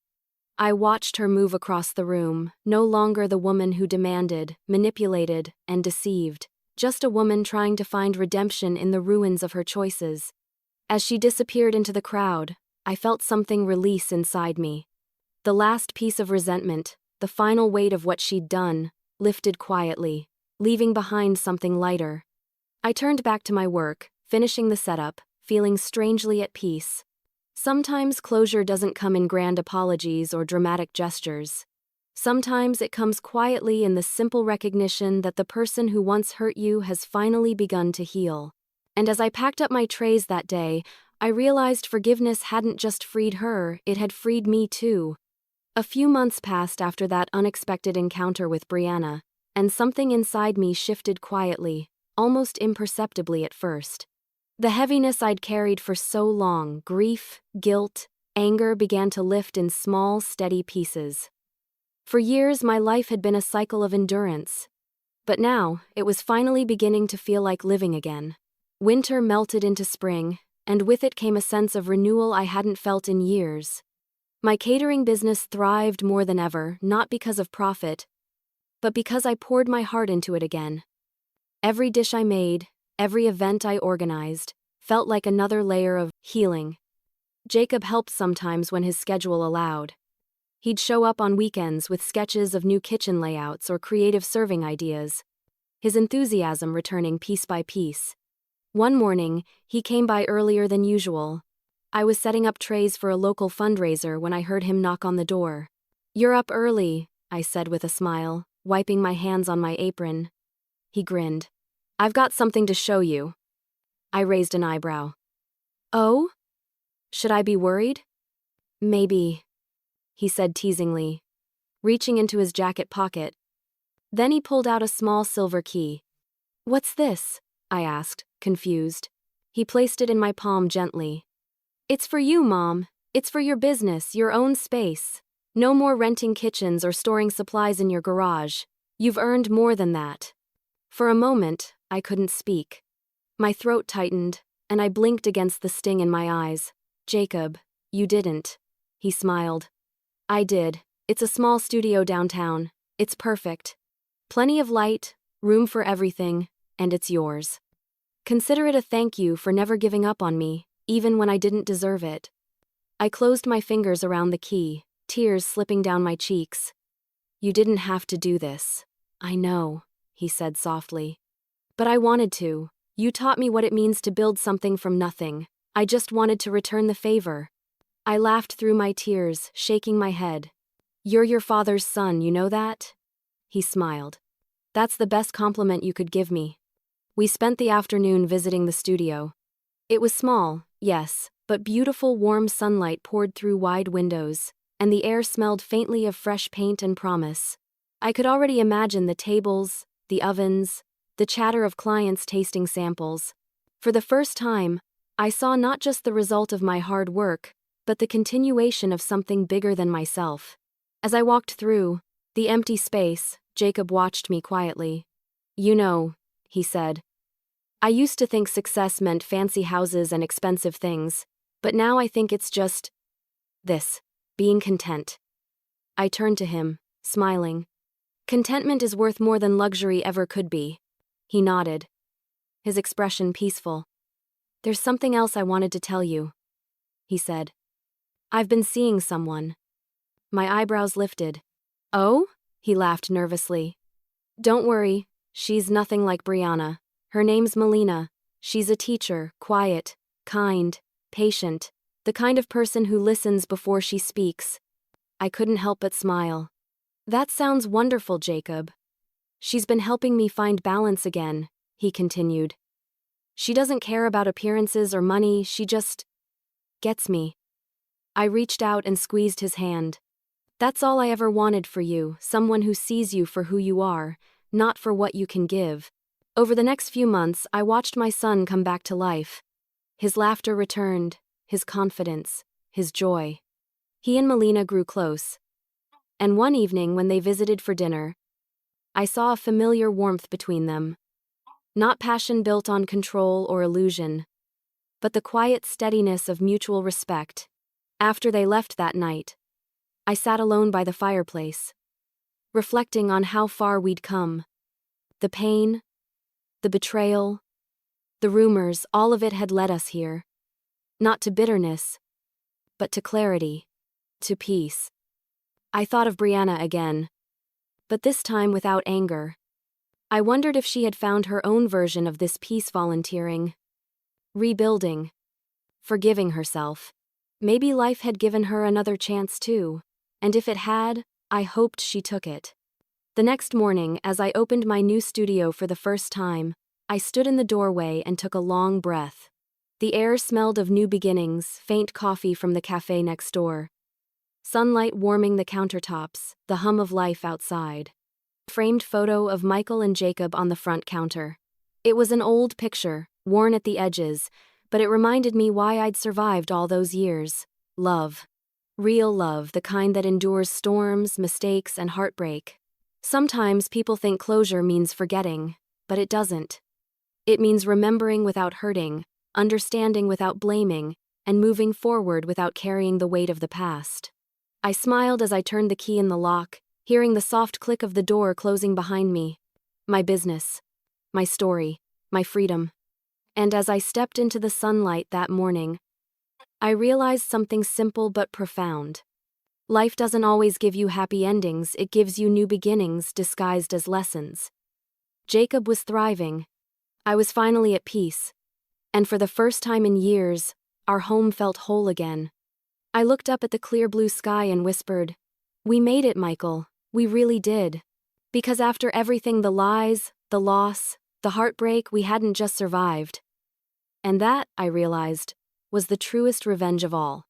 I watched her move across the room, no longer the woman who demanded, manipulated, and deceived, just a woman trying to find redemption in the ruins of her choices. As she disappeared into the crowd, I felt something release inside me. The last piece of resentment, the final weight of what she'd done, lifted quietly, leaving behind something lighter. I turned back to my work, finishing the setup, feeling strangely at peace. Sometimes closure doesn't come in grand apologies or dramatic gestures. Sometimes it comes quietly in the simple recognition that the person who once hurt you has finally begun to heal. And as I packed up my trays that day, I realized forgiveness hadn't just freed her, it had freed me too. A few months passed after that unexpected encounter with Brianna, and something inside me shifted quietly, almost imperceptibly at first. The heaviness I'd carried for so long, grief, guilt, anger, began to lift in small, steady pieces. For years, my life had been a cycle of endurance. But now, it was finally beginning to feel like living again. Winter melted into spring, and with it came a sense of renewal I hadn't felt in years. My catering business thrived more than ever, not because of profit, but because I poured my heart into it again. Every dish I made, every event I organized, felt like another layer of healing. Jacob helped sometimes when his schedule allowed. He'd show up on weekends with sketches of new kitchen layouts or creative serving ideas, his enthusiasm returning piece by piece. One morning, he came by earlier than usual. I was setting up trays for a local fundraiser when I heard him knock on the door. "You're up early," I said with a smile, wiping my hands on my apron. He grinned. "I've got something to show you." I raised an eyebrow. "Oh? Should I be worried?" "Maybe," he said teasingly, reaching into his jacket pocket. Then he pulled out a small silver key. "What's this?" I asked, confused. He placed it in my palm gently. "It's for you, Mom. It's for your business, your own space. No more renting kitchens or storing supplies in your garage. You've earned more than that." For a moment, I couldn't speak. My throat tightened, and I blinked against the sting in my eyes. "Jacob, you didn't." He smiled. "I did. It's a small studio downtown. It's perfect. Plenty of light, Room for everything, and it's yours. Consider it a thank you for never giving up on me, even when I didn't deserve it. I closed my fingers around the key, tears slipping down my cheeks. You didn't have to do this. I know, he said softly. But I wanted to. You taught me what it means to build something from nothing. I just wanted to return the favor. I laughed through my tears, shaking my head. You're your father's son, you know that? He smiled. That's the best compliment you could give me. We spent the afternoon visiting the studio. It was small, yes, but beautiful warm sunlight poured through wide windows, and the air smelled faintly of fresh paint and promise. I could already imagine the tables, the ovens, the chatter of clients tasting samples. For the first time, I saw not just the result of my hard work, but the continuation of something bigger than myself. As I walked through the empty space, Jacob watched me quietly. You know, he said. I used to think success meant fancy houses and expensive things, but now I think it's just this, being content. I turned to him, smiling. Contentment is worth more than luxury ever could be. He nodded, his expression peaceful. There's something else I wanted to tell you, he said. I've been seeing someone. My eyebrows lifted. Oh? He laughed nervously. Don't worry, she's nothing like Brianna. Her name's Melina. She's a teacher, quiet, kind, patient, the kind of person who listens before she speaks. I couldn't help but smile. That sounds wonderful, Jacob. She's been helping me find balance again, he continued. She doesn't care about appearances or money, she just gets me. I reached out and squeezed his hand. That's all I ever wanted for you, someone who sees you for who you are, not for what you can give. Over the next few months, I watched my son come back to life. His laughter returned, his confidence, his joy. He and Melina grew close. And one evening when they visited for dinner, I saw a familiar warmth between them. Not passion built on control or illusion, but the quiet steadiness of mutual respect. After they left that night, I sat alone by the fireplace, reflecting on how far we'd come. The pain, the betrayal, the rumors, all of it had led us here. Not to bitterness, but to clarity, to peace. I thought of Brianna again, but this time without anger. I wondered if she had found her own version of this peace, volunteering, rebuilding, forgiving herself. Maybe life had given her another chance too, and if it had, I hoped she took it. The next morning, as I opened my new studio for the first time, I stood in the doorway and took a long breath. The air smelled of new beginnings, faint coffee from the cafe next door, sunlight warming the countertops, the hum of life outside. Framed photo of Michael and Jacob on the front counter. It was an old picture, worn at the edges, but it reminded me why I'd survived all those years. Love. Real love, the kind that endures storms, mistakes, and heartbreak. Sometimes people think closure means forgetting, but it doesn't. It means remembering without hurting, understanding without blaming, and moving forward without carrying the weight of the past. I smiled as I turned the key in the lock, hearing the soft click of the door closing behind me. My business, my story, my freedom. And as I stepped into the sunlight that morning, I realized something simple but profound. Life doesn't always give you happy endings, it gives you new beginnings disguised as lessons. Jacob was thriving. I was finally at peace. And for the first time in years, our home felt whole again. I looked up at the clear blue sky and whispered, "We made it, Michael. We really did." Because after everything, the lies, the loss, the heartbreak, we hadn't just survived. And that, I realized, was the truest revenge of all.